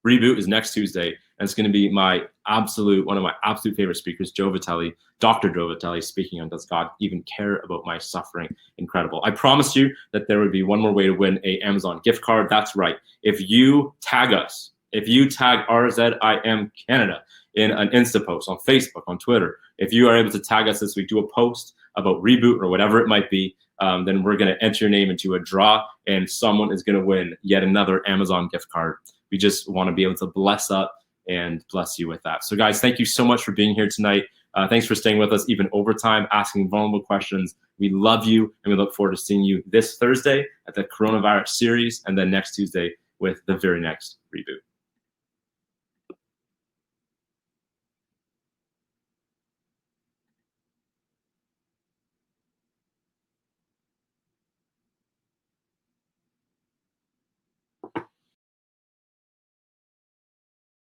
S1: Reboot is next Tuesday, and it's going to be one of my absolute favorite speakers, Joe Vitale, Dr. Joe Vitale, speaking on Does God Even Care About My Suffering? Incredible. I promised you that there would be one more way to win a Amazon gift card. That's right. If you tag us, if you tag RZIM Canada in an Insta post on Facebook, on Twitter, if you are able to tag us this week, do a post about Reboot or whatever it might be, then we're going to enter your name into a draw, and someone is going to win yet another Amazon gift card. We just want to be able to bless up and bless you with that. So guys, thank you so much for being here tonight. Thanks for staying with us even overtime, asking vulnerable questions. We love you, and we look forward to seeing you this Thursday at the coronavirus series, and then next Tuesday with the very next Reboot.